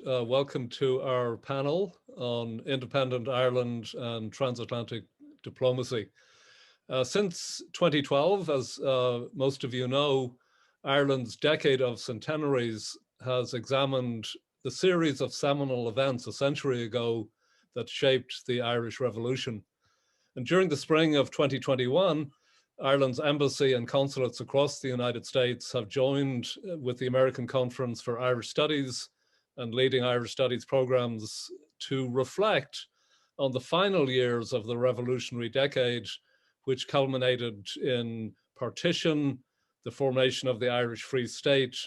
Welcome to our panel on independent Ireland and transatlantic diplomacy. Since 2012, as most of you know, Ireland's Decade of Centenaries has examined the series of seminal events a century ago that shaped the Irish Revolution. And during the spring of 2021, Ireland's embassy and consulates across the United States have joined with the American Conference for Irish Studies and leading Irish Studies programs to reflect on the final years of the revolutionary decade, which culminated in partition, the formation of the Irish Free State,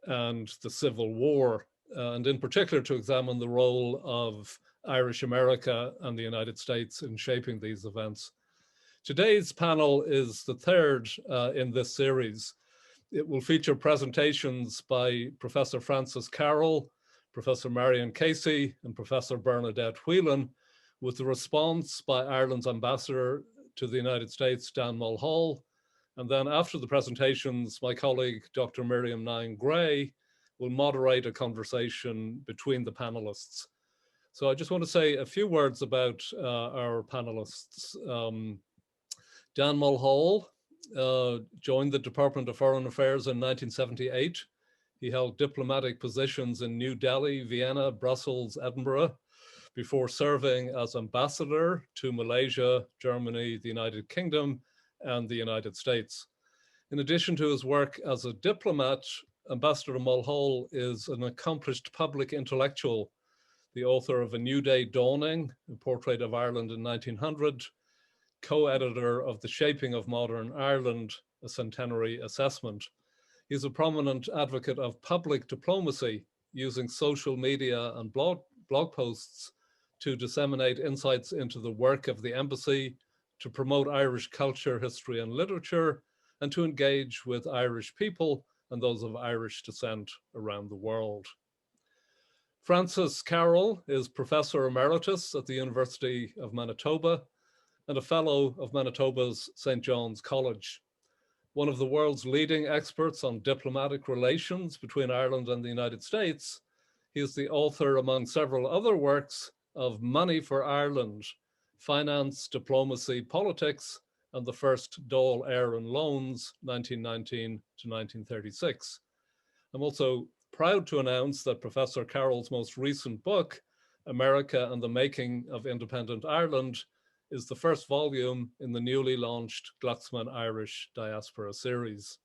and the Civil War, and in particular to examine the role of Irish America and the United States in shaping these events. Today's panel is the third in this series. It will feature presentations by Professor Francis Carroll, Professor Marion Casey, and Professor Bernadette Whelan, with the response by Ireland's ambassador to the United States, Dan Mulhall. And then after the presentations, my colleague, Dr. Miriam Nyhan Grey, will moderate a conversation between the panelists. So I just want to say a few words about our panelists. Dan Mulhall joined the Department of Foreign Affairs in 1978. He held diplomatic positions in New Delhi, Vienna, Brussels, Edinburgh, before serving as ambassador to Malaysia, Germany, the United Kingdom, and the United States. In addition to his work as a diplomat, Ambassador Mulholl is an accomplished public intellectual, the author of A New Day Dawning, a portrait of Ireland in 1900, co-editor of The Shaping of Modern Ireland, a centenary assessment. He's a prominent advocate of public diplomacy, using social media and blog posts to disseminate insights into the work of the embassy, to promote Irish culture, history, and literature, and to engage with Irish people and those of Irish descent around the world. Francis Carroll is Professor Emeritus at the University of Manitoba and a Fellow of Manitoba's St. John's College. One of the world's leading experts on diplomatic relations between Ireland and the United States, he is the author, among several other works, of Money for Ireland, Finance, Diplomacy, Politics, and the First Dáil Éireann Loans, 1919 to 1936. I'm also proud to announce that Professor Carroll's most recent book, America and the Making of Independent Ireland, is the first volume in the newly launched Glucksman Irish Diaspora series.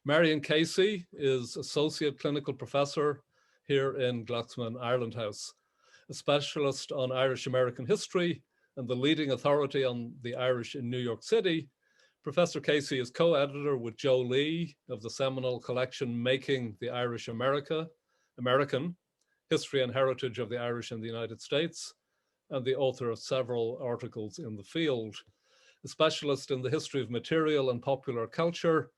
Marion Casey is Associate Clinical Professor here in Glucksman Ireland House, a specialist on Irish American history and the leading authority on the Irish in New York City. Professor Casey is co-editor with Joe Lee of the seminal collection Making the Irish American, History and Heritage of the Irish in the United States, and the author of several articles in the field. A specialist in the history of material and popular culture,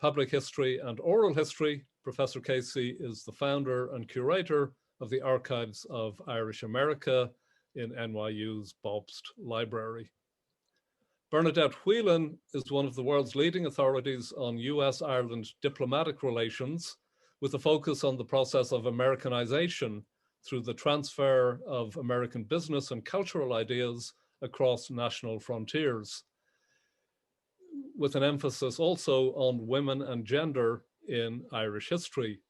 public history, and oral history, Professor Casey is the founder and curator of the Archives of Irish America in NYU's Bobst Library. Bernadette Whelan is one of the world's leading authorities on US-Ireland diplomatic relations, with a focus on the process of Americanization through the transfer of American business and cultural ideas across national frontiers, with an emphasis also on women and gender in Irish history.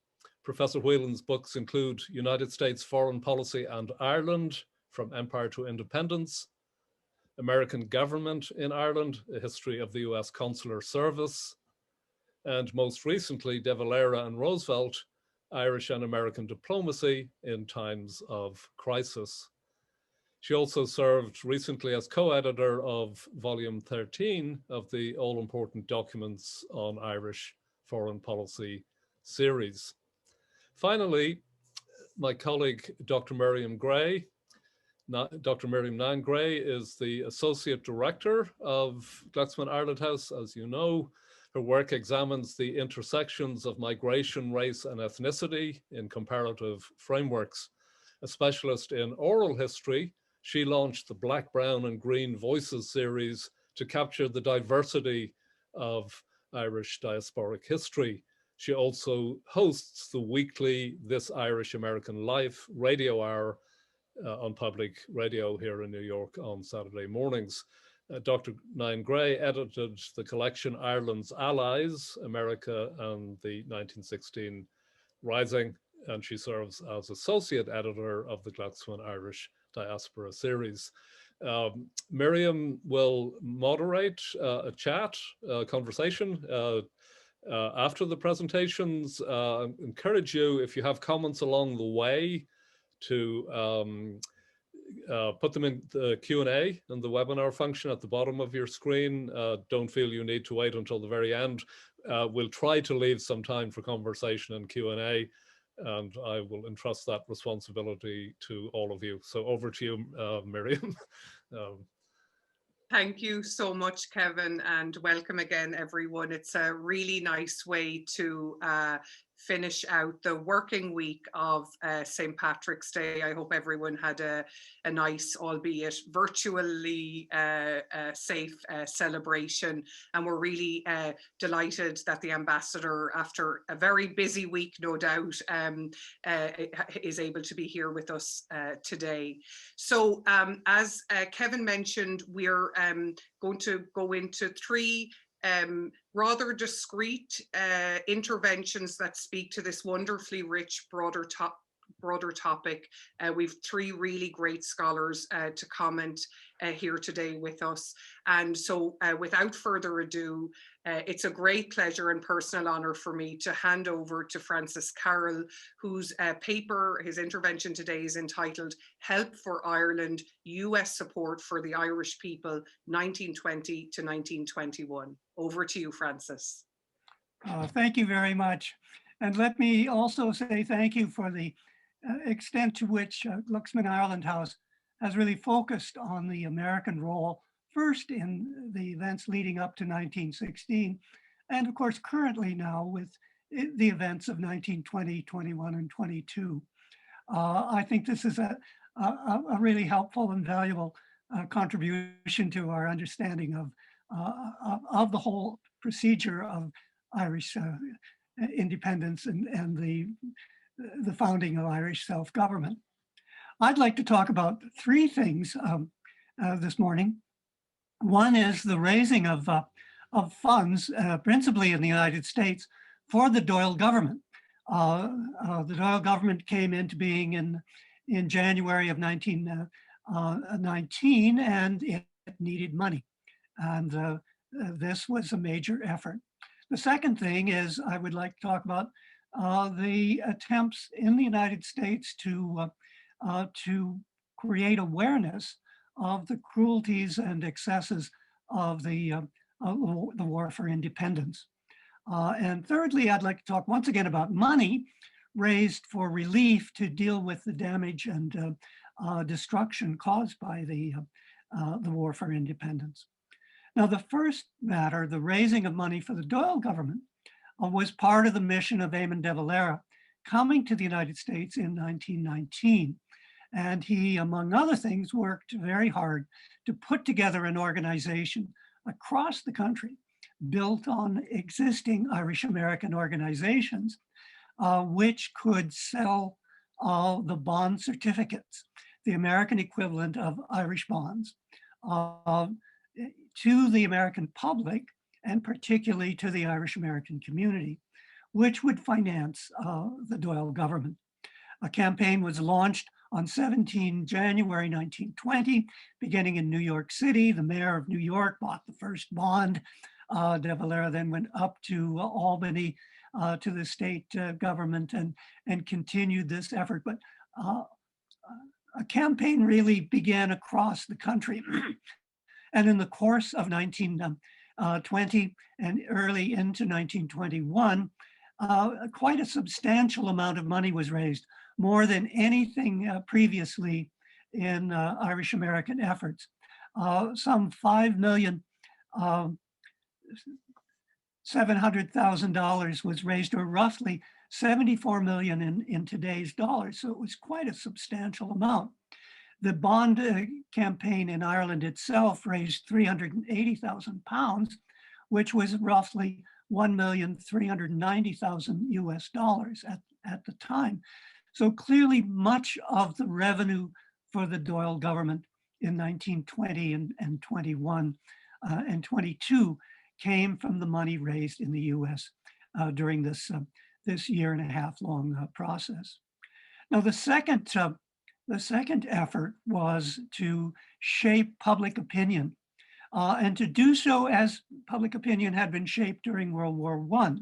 Professor Whelan's books include United States Foreign Policy and Ireland, From Empire to Independence, American Government in Ireland, A History of the US Consular Service, and most recently, De Valera and Roosevelt, Irish and American Diplomacy in Times of Crisis. She also served recently as co-editor of Volume 13 of the all-important Documents on Irish Foreign Policy series. Finally, my colleague, Dr. Miriam Grey. Dr. Miriam Nyhan Grey is the Associate Director of Glucksman Ireland House. As you know, her work examines the intersections of migration, race, and ethnicity in comparative frameworks. A specialist in oral history, she launched the Black, Brown, and Green Voices series to capture the diversity of Irish diasporic history. She also hosts the weekly This Irish American Life radio hour on public radio here in New York on Saturday mornings. Dr. Nyhan Grey edited the collection Ireland's Allies, America and the 1916 Rising, and she serves as associate editor of the Glucksman Irish Diaspora series. Miriam will moderate a chat, conversation after the presentations. Encourage you, if you have comments along the way, to put them in the Q&A and the webinar function at the bottom of your screen. Don't feel you need to wait until the very end. We'll try to leave some time for conversation and Q&A, and I will entrust that responsibility to all of you. So over to you, Miriam. Thank you so much, Kevin, and welcome again, everyone. It's a really nice way to finish out the working week of St. Patrick's Day. I hope everyone had a nice, albeit virtually safe celebration. And we're really delighted that the ambassador, after a very busy week, no doubt, is able to be here with us today. So as Kevin mentioned, we're going to go into three rather discrete interventions that speak to this wonderfully rich, broader topic. We've three really great scholars to comment here today with us. And so without further ado, it's a great pleasure and personal honor for me to hand over to Francis Carroll, whose paper, his intervention today is entitled Help for Ireland, US Support for the Irish People, 1920 to 1921. Over to you, Francis. Thank you very much. And let me also say thank you for the extent to which Glucksman Ireland House has really focused on the American role, first in the events leading up to 1916, and of course currently now with the events of 1920, 21, and 22. I think this is a really helpful and valuable contribution to our understanding of the whole procedure of Irish independence and the founding of Irish self-government. I'd like to talk about three things this morning. One is the raising of funds, principally in the United States, for the Doyle government. The Doyle government came into being in January of 1919, and it needed money. And this was a major effort. The second thing is I would like to talk about the attempts in the United States to create awareness of the cruelties and excesses of the war for independence. And thirdly, I'd like to talk once again about money raised for relief to deal with the damage and destruction caused by the war for independence. Now, the first matter, the raising of money for the Doyle government, was part of the mission of Eamon de Valera coming to the United States in 1919. And he, among other things, worked very hard to put together an organization across the country built on existing Irish American organizations, which could sell the bond certificates, the American equivalent of Irish bonds, to the American public, and particularly to the Irish American community, which would finance the Doyle government. A campaign was launched on 17 January 1920, beginning in New York City. The mayor of New York bought the first bond. De Valera then went up to Albany, to the state government, and continued this effort. But a campaign really began across the country. And in the course of 1920 and early into 1921, quite a substantial amount of money was raised, more than anything previously in Irish American efforts. Some $5,700,000 was raised, or roughly 74 million in today's dollars. So it was quite a substantial amount. The bond campaign in Ireland itself raised £380,000, which was roughly $1,390,000 US at the time. So clearly much of the revenue for the Doyle government in 1920 and 21 and 22 came from the money raised in the US during this year and a half long process. Now the second effort was to shape public opinion, and to do so as public opinion had been shaped during World War I,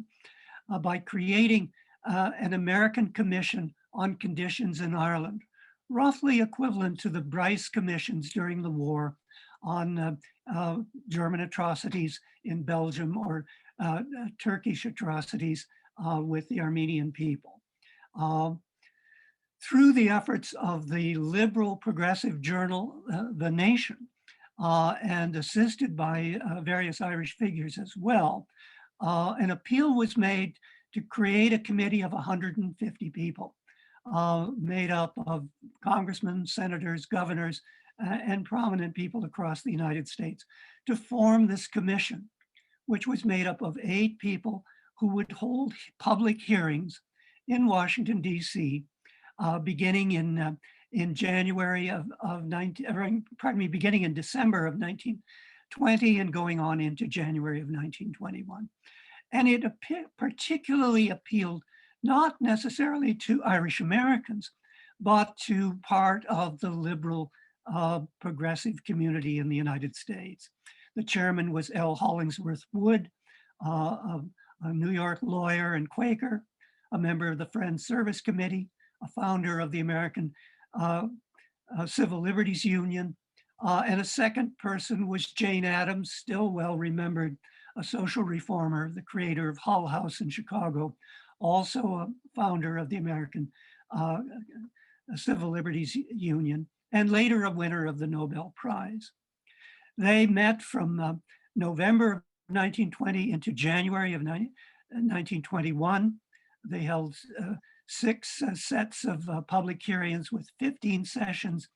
by creating an American Commission on Conditions in Ireland, roughly equivalent to the Bryce Commissions during the war on German atrocities in Belgium, or Turkish atrocities with the Armenian people. Through the efforts of the liberal progressive journal, The Nation, and assisted by various Irish figures as well, an appeal was made to create a committee of 150 people, made up of congressmen, senators, governors, and prominent people across the United States, to form this commission, which was made up of 8 people who would hold public hearings in Washington, D.C., beginning in January beginning in December of 1920 and going on into January of 1921. And it particularly appealed not necessarily to Irish Americans, but to part of the liberal progressive community in the United States. The chairman was L. Hollingsworth Wood, a New York lawyer and Quaker, a member of the Friends Service Committee, a founder of the American Civil Liberties Union, and a second person was Jane Addams, still well remembered, a social reformer, the creator of Hull House in Chicago, also a founder of the American Civil Liberties Union, and later a winner of the Nobel Prize. They met from November of 1920 into January of 1921. They held 6 sets of public hearings with 15 sessions,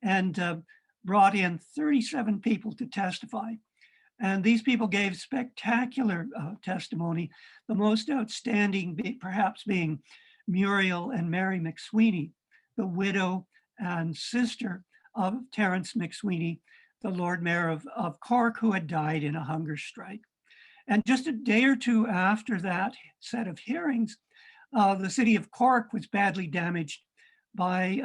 and brought in 37 people to testify. And these people gave spectacular testimony, the most outstanding perhaps being Muriel and Mary McSweeney, the widow and sister of Terence McSweeney, the Lord Mayor of Cork, who had died in a hunger strike. And just a day or two after that set of hearings, the city of Cork was badly damaged by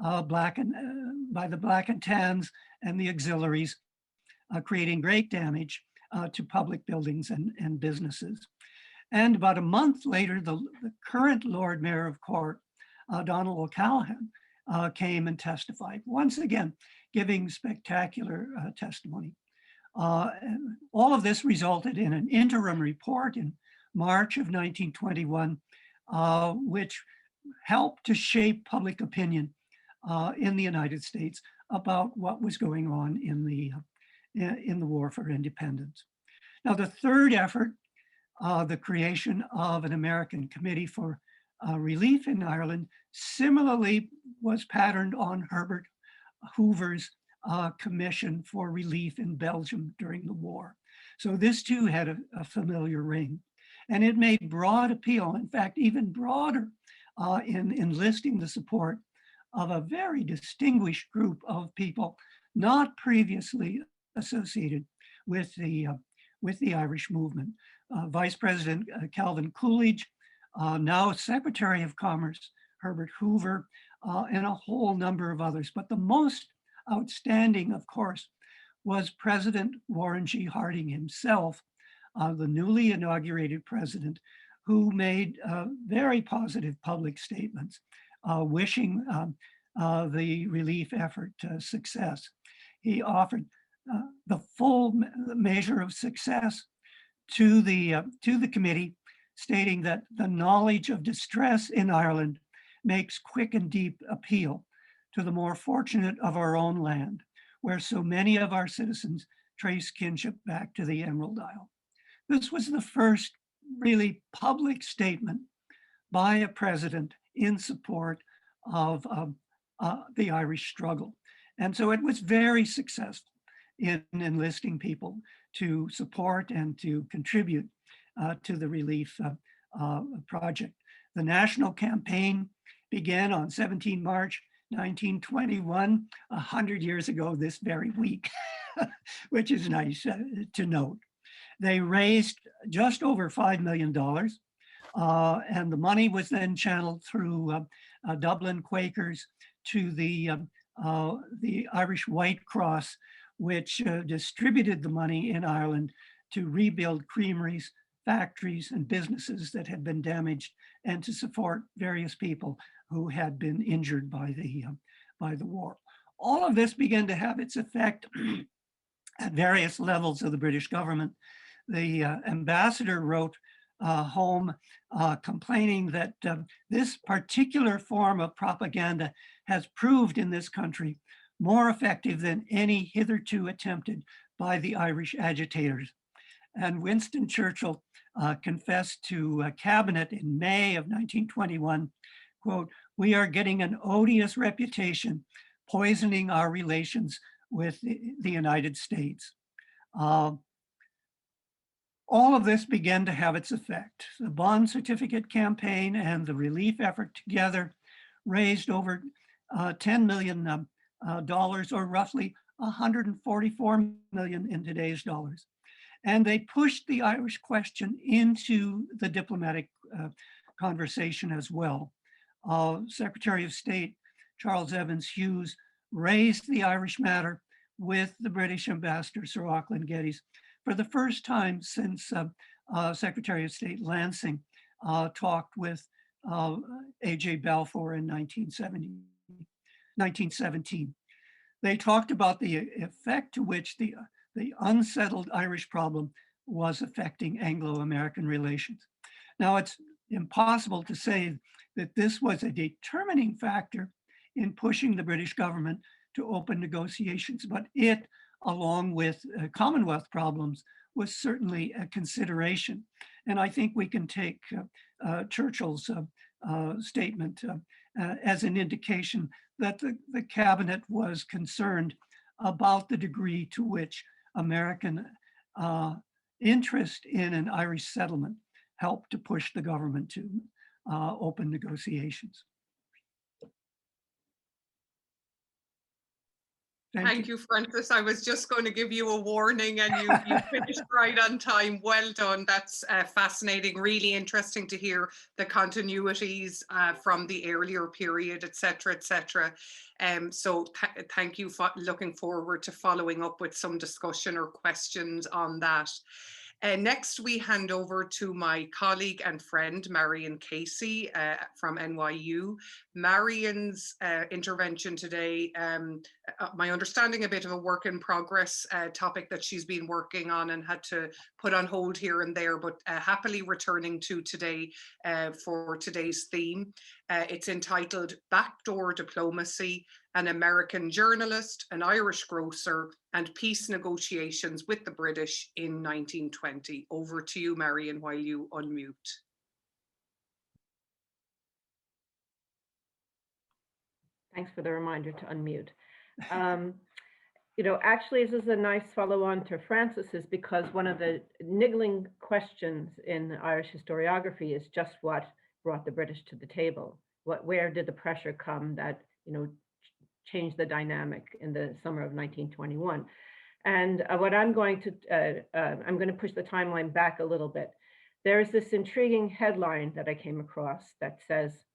the Black and Tans and the auxiliaries, creating great damage to public buildings and businesses. And about a month later, the current Lord Mayor of Cork, Donald O'Callaghan, came and testified, once again, giving spectacular testimony. All of this resulted in an interim report in March of 1921, which helped to shape public opinion in the United States about what was going on in the war for independence. Now, the third effort, the creation of an American Committee for Relief in Ireland, similarly was patterned on Herbert Hoover's Commission for Relief in Belgium during the war. So this too had a familiar ring. And it made broad appeal, in fact, even broader in enlisting the support of a very distinguished group of people not previously associated with the Irish movement. Vice President Calvin Coolidge, now Secretary of Commerce Herbert Hoover, and a whole number of others. But the most outstanding, of course, was President Warren G. Harding himself, the newly inaugurated president, who made very positive public statements, wishing the relief effort success. He offered the full measure of success to the committee, stating that the knowledge of distress in Ireland makes quick and deep appeal to the more fortunate of our own land, where so many of our citizens trace kinship back to the Emerald Isle. This was the first really public statement by a president in support of the Irish struggle. And so it was very successful in enlisting people to support and to contribute to the relief project. The national campaign began on 17 March 1921, 100 years ago this very week, which is nice to note. They raised just over $5 million, and the money was then channeled through Dublin Quakers to the Irish White Cross, which distributed the money in Ireland to rebuild creameries, factories, and businesses that had been damaged, and to support various people who had been injured by the war. All of this began to have its effect at various levels of the British government. The ambassador wrote home complaining that this particular form of propaganda has proved in this country more effective than any hitherto attempted by the Irish agitators. And Winston Churchill confessed to a cabinet in May of 1921, quote, "We are getting an odious reputation, poisoning our relations with the United States." All of this began to have its effect. The bond certificate campaign and the relief effort together raised over $10 million, or roughly 144 million in today's dollars. And they pushed the Irish question into the diplomatic conversation as well. Secretary of State Charles Evans Hughes raised the Irish matter with the British ambassador, Sir Auckland Geddes, for the first time since Secretary of State Lansing talked with A.J. Balfour in 1917. They talked about the effect to which the unsettled Irish problem was affecting Anglo-American relations. Now, it's impossible to say that this was a determining factor in pushing the British government to open negotiations, but it, along with Commonwealth problems, was certainly a consideration. And I think we can take Churchill's statement as an indication that the cabinet was concerned about the degree to which American interest in an Irish settlement helped to push the government to open negotiations. Thank you, Francis. I was just going to give you a warning and you finished right on time. Well done. That's fascinating, really interesting to hear the continuities from the earlier period, et cetera, et cetera. So thank you. Looking forward to following up with some discussion or questions on that. Next, we hand over to my colleague and friend, Marion Casey from NYU. Marion's intervention today, my understanding, a bit of a work in progress topic that she's been working on and had to put on hold here and there, but happily returning to today for today's theme. It's entitled Backdoor Diplomacy, an American journalist, an Irish grocer, and peace negotiations with the British in 1920. Over to you, Marion, while you unmute. Thanks for the reminder to unmute. Actually, this is a nice follow-on to Francis's, because one of the niggling questions in Irish historiography is just what brought the British to the table. Where did the pressure come that, changed the dynamic in the summer of 1921? And what I'm going to push the timeline back a little bit. There's this intriguing headline that I came across that says,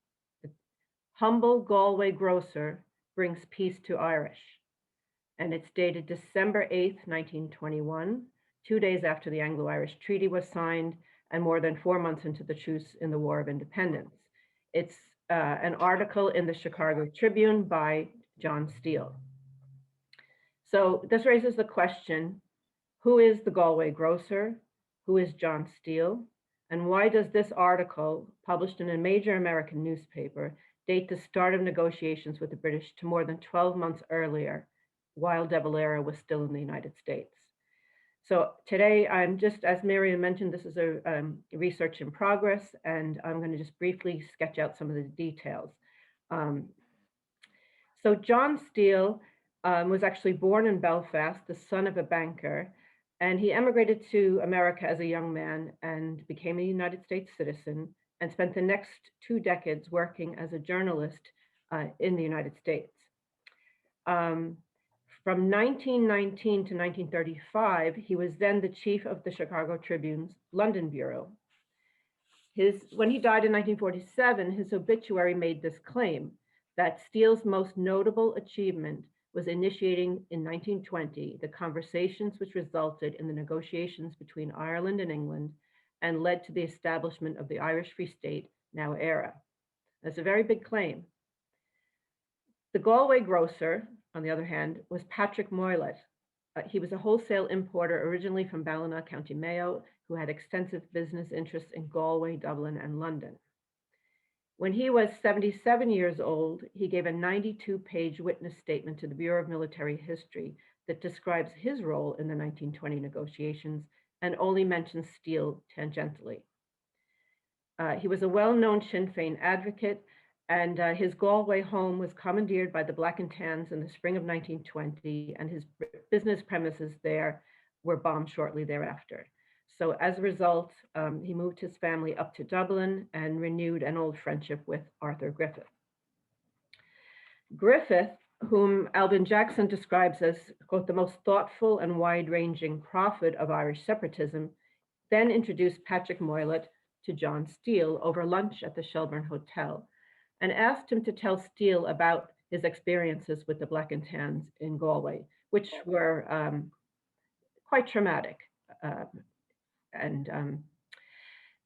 "Humble Galway grocer brings peace to Irish." And it's dated December 8th, 1921, 2 days after the Anglo-Irish Treaty was signed and more than 4 months into the truce in the War of Independence. It's an article in the Chicago Tribune by John Steele. So this raises the question, who is the Galway grocer? Who is John Steele? And why does this article, published in a major American newspaper, date the start of negotiations with the British to more than 12 months earlier, while De Valera was still in the United States? So today, I'm just, as Miriam mentioned, this is a research in progress, and I'm going to just briefly sketch out some of the details. So John Steele was actually born in Belfast, the son of a banker, And he emigrated to America as a young man and became a United States citizen and spent the next 2 decades working as a journalist in the United States. From 1919 to 1935, he was then the chief of the Chicago Tribune's London bureau. When he died in 1947, his obituary made this claim that Steele's most notable achievement was initiating in 1920 the conversations which resulted in the negotiations between Ireland and England and led to the establishment of the Irish Free State, now ERA. That's a very big claim. The Galway grocer, on the other hand, was Patrick Moylett. He was a wholesale importer originally from Ballina, County Mayo, who had extensive business interests in Galway, Dublin, and London. When he was 77 years old, he gave a 92-page witness statement to the Bureau of Military History that describes his role in the 1920 negotiations and only mentions Steele tangentially. He was a well-known Sinn Féin advocate, and his Galway home was commandeered by the Black and Tans in the spring of 1920, and his business premises there were bombed shortly thereafter. So as a result, he moved his family up to Dublin and renewed an old friendship with Arthur Griffith. Griffith, whom Alvin Jackson describes as, quote, the most thoughtful and wide-ranging prophet of Irish separatism, then introduced Patrick Moylett to John Steele over lunch at the Shelburne Hotel and asked him to tell Steele about his experiences with the Black and Tans in Galway, which were quite traumatic.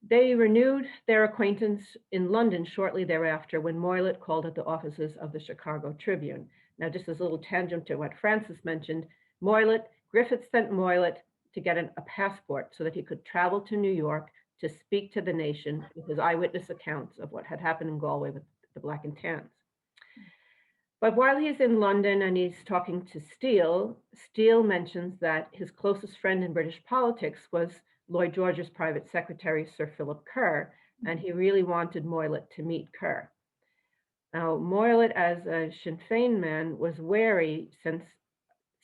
They renewed their acquaintance in London shortly thereafter when Moylett called at the offices of the Chicago Tribune. Now, just as a little tangent to what Francis mentioned, Griffith sent Moylett to get a passport so that he could travel to New York to speak to the nation with his eyewitness accounts of what had happened in Galway with the Black and Tans. But while he's in London and he's talking to Steele, Steele mentions that his closest friend in British politics was Lloyd George's private secretary, Sir Philip Kerr, and he really wanted Moylett to meet Kerr. Now, Moylett, as a Sinn Féin man, was wary since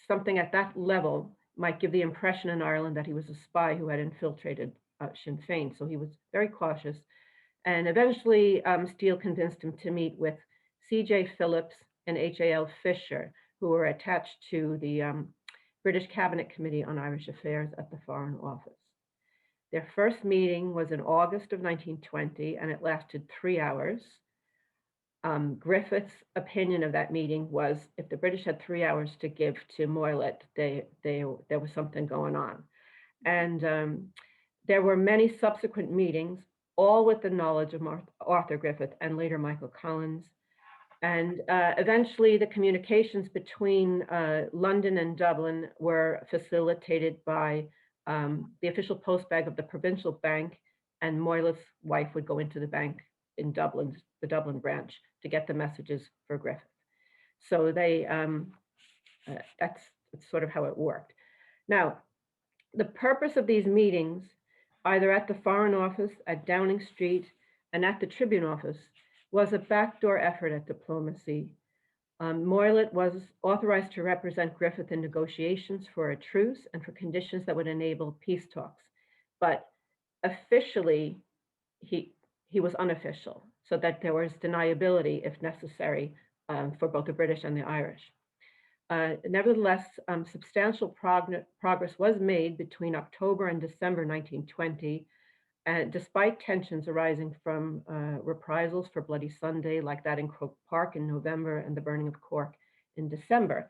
something at that level might give the impression in Ireland that he was a spy who had infiltrated Sinn Féin, so he was very cautious. And eventually, Steele convinced him to meet with C.J. Phillips and H.A.L. Fisher, who were attached to the British Cabinet Committee on Irish Affairs at the Foreign Office. Their first meeting was in August of 1920, and it lasted 3 hours. Griffith's opinion of that meeting was if the British had 3 hours to give to Moylett, there was something going on. And there were many subsequent meetings, all with the knowledge of Arthur Griffith and later Michael Collins. And eventually the communications between London and Dublin were facilitated by the official postbag of the provincial bank, and Moylett's wife would go into the bank in Dublin, the Dublin branch, to get the messages for Griffith. So that's sort of how it worked. Now, the purpose of these meetings, either at the Foreign Office, at Downing Street, and at the Tribune office, was a backdoor effort at diplomacy. Moylett was authorized to represent Griffith in negotiations for a truce and for conditions that would enable peace talks. But officially, he was unofficial, so that there was deniability, if necessary, for both the British and the Irish. Nevertheless, substantial progress was made between October and December 1920, and despite tensions arising from reprisals for Bloody Sunday, like that in Croke Park in November and the burning of Cork in December.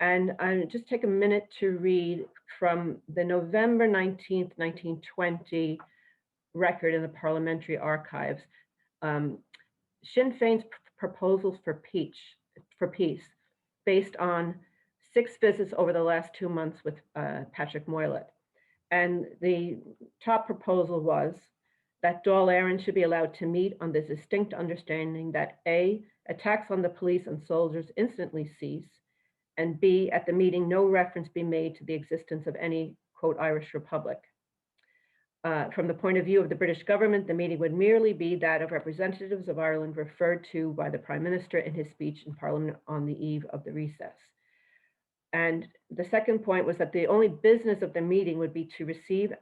And I'll just take a minute to read from the November 19th, 1920 record in the Parliamentary Archives. Sinn Féin's proposals for peace based on 6 visits over the last 2 months with Patrick Moylett. And the top proposal was that Dáil Éireann should be allowed to meet on the distinct understanding that A, attacks on the police and soldiers instantly cease, and B, at the meeting, no reference be made to the existence of any, quote, Irish Republic. From the point of view of the British government, the meeting would merely be that of representatives of Ireland referred to by the Prime Minister in his speech in Parliament on the eve of the recess. And the second point was that the only business of the meeting would be to receive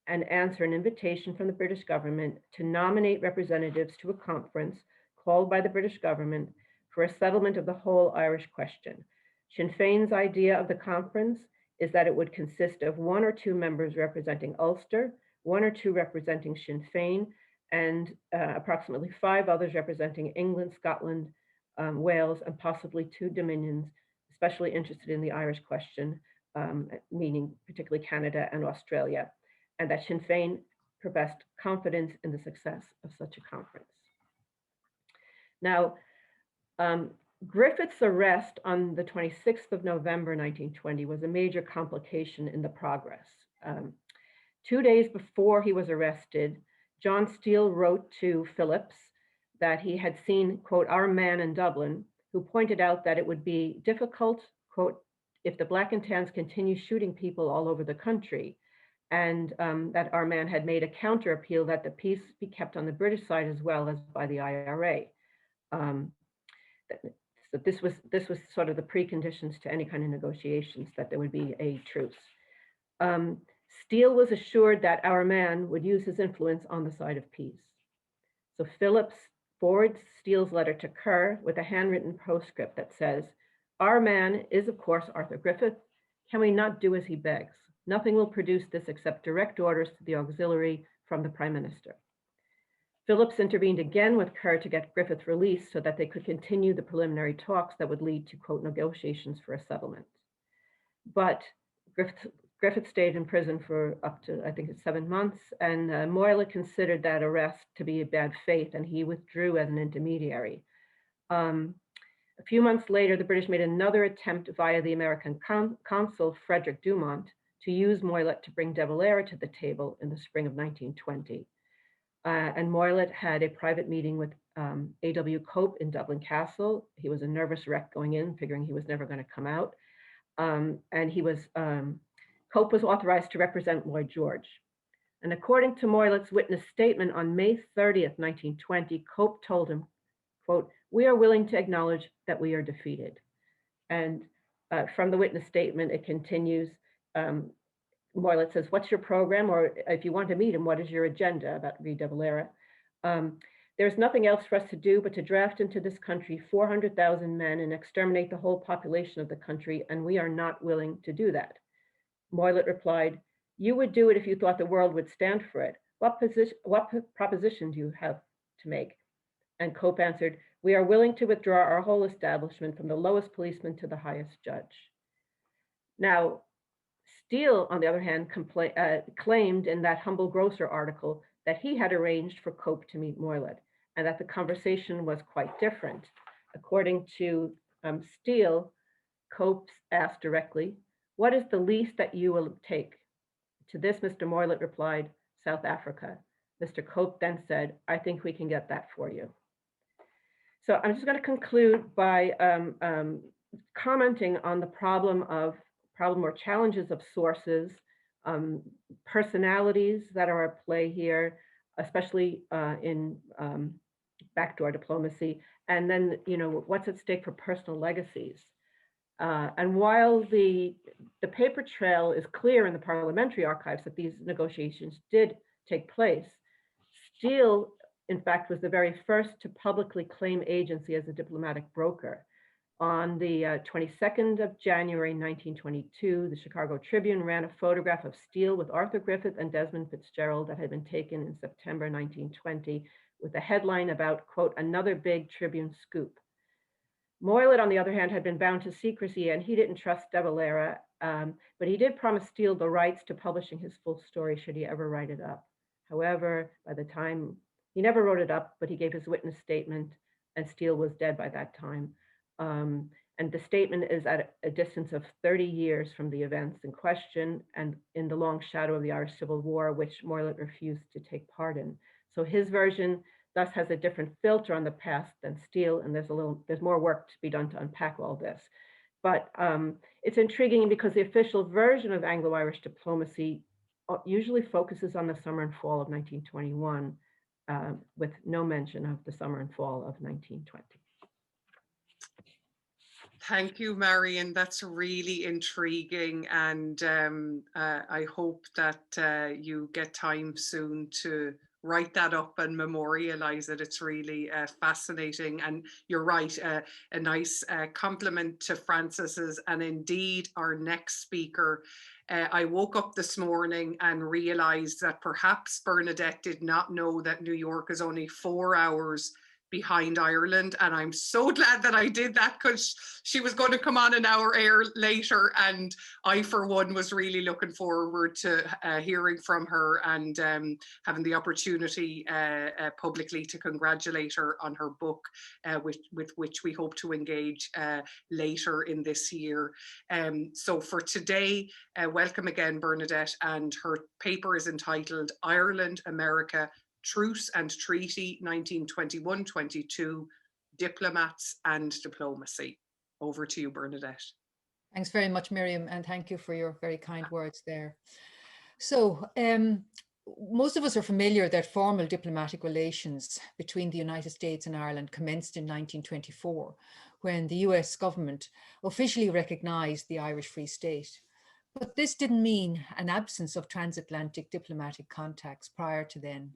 and answer an invitation from the British government to nominate representatives to a conference called by the British government for a settlement of the whole Irish question. Sinn Féin's idea of the conference is that it would consist of 1 or 2 members representing Ulster, 1 or 2 representing Sinn Féin, and approximately 5 others representing England, Scotland, Wales, and possibly 2 dominions, especially interested in the Irish question, meaning particularly Canada and Australia, and that Sinn Féin professed confidence in the success of such a conference. Now, Griffith's arrest on the 26th of November 1920 was a major complication in the progress. 2 days before he was arrested, John Steele wrote to Phillips that he had seen, quote, our man in Dublin, who pointed out that it would be difficult, quote, if the Black and Tans continue shooting people all over the country, and that our man had made a counter appeal that the peace be kept on the British side as well as by the IRA. So this was sort of the preconditions to any kind of negotiations, that there would be a truce. Steele was assured that our man would use his influence on the side of peace. So Phillips forwards Steele's letter to Kerr with a handwritten postscript that says, our man is of course Arthur Griffith. Can we not do as he begs? Nothing will produce this except direct orders to the auxiliary from the Prime Minister. Phillips intervened again with Kerr to get Griffith released so that they could continue the preliminary talks that would lead to, quote, negotiations for a settlement. But Griffith stayed in prison for up to, I think it's 7 months, and Moylett considered that arrest to be a bad faith, and he withdrew as an intermediary. A few months later, the British made another attempt via the American consul, Frederick Dumont, to use Moylett to bring De Valera to the table in the spring of 1920. And Moylett had a private meeting with A.W. Cope in Dublin Castle. He was a nervous wreck going in, figuring he was never going to come out. And he was, Cope was authorized to represent Lloyd George. And according to Moylett's witness statement on May 30th, 1920, Cope told him, quote, we are willing to acknowledge that we are defeated. And from the witness statement, it continues, Moylett says, what's your program? Or if you want to meet him, what is your agenda about Reed de Valera? There's nothing else for us to do but to draft into this country 400,000 men and exterminate the whole population of the country, and we are not willing to do that. Moylett replied, you would do it if you thought the world would stand for it. What proposition do you have to make? And Cope answered, we are willing to withdraw our whole establishment from the lowest policeman to the highest judge. Now, Steele, on the other hand, claimed in that Humble Grocer article that he had arranged for Cope to meet Moylett, and that the conversation was quite different. According to Steele, Cope asked directly, what is the least that you will take? To this, Mr. Moylett replied, South Africa. Mr. Cope then said, I think we can get that for you. So I'm just going to conclude by commenting on the problem or challenges of sources, personalities that are at play here, especially in backdoor diplomacy, and then, you know, what's at stake for personal legacies. And while the paper trail is clear in the parliamentary archives that these negotiations did take place, Steele, in fact, was the very first to publicly claim agency as a diplomatic broker. On the 22nd of January, 1922, the Chicago Tribune ran a photograph of Steele with Arthur Griffith and Desmond Fitzgerald that had been taken in September 1920 with a headline about, quote, another big Tribune scoop. Moylett, on the other hand, had been bound to secrecy and he didn't trust De Valera, but he did promise Steele the rights to publishing his full story should he ever write it up. However, by the time, he never wrote it up, but he gave his witness statement and Steele was dead by that time. And the statement is at a distance of 30 years from the events in question and in the long shadow of the Irish Civil War, which Moylett refused to take part in. So his version thus has a different filter on the past than Steele, and there's more work to be done to unpack all this. But it's intriguing because the official version of Anglo-Irish diplomacy usually focuses on the summer and fall of 1921, with no mention of the summer and fall of 1920. Thank you, Marion. That's really intriguing, and I hope that you get time soon to write that up and memorialize it. It's really fascinating, and you're right, a nice compliment to Francis's, and indeed our next speaker. I woke up this morning and realized that perhaps Bernadette did not know that New York is only 4 hours behind Ireland, and I'm so glad that I did that, because she was going to come on an hour later, and I for one was really looking forward to hearing from her and having the opportunity publicly to congratulate her on her book, with which we hope to engage later in this year. So for today, welcome again, Bernadette, and her paper is entitled Ireland, America, Truce and Treaty 1921-22, Diplomats and Diplomacy. Over to you, Bernadette. Thanks very much, Miriam, and thank you for your very kind words there. So most of us are familiar that formal diplomatic relations between the United States and Ireland commenced in 1924, when the US government officially recognized the Irish Free State. But this didn't mean an absence of transatlantic diplomatic contacts prior to then.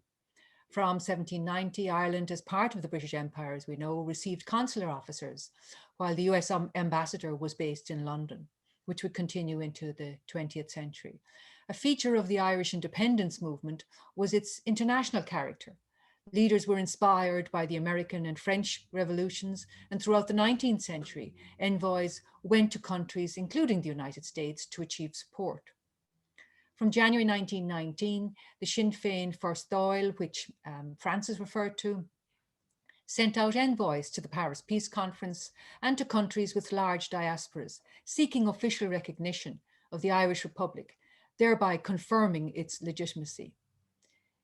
From 1790, Ireland, as part of the British Empire, as we know, received consular officers, while the US ambassador was based in London, which would continue into the 20th century. A feature of the Irish independence movement was its international character. Leaders were inspired by the American and French revolutions, and throughout the 19th century, envoys went to countries, including the United States, to achieve support. From January 1919, the Sinn Féin First Dáil, which Francis referred to, sent out envoys to the Paris Peace Conference and to countries with large diasporas, seeking official recognition of the Irish Republic, thereby confirming its legitimacy.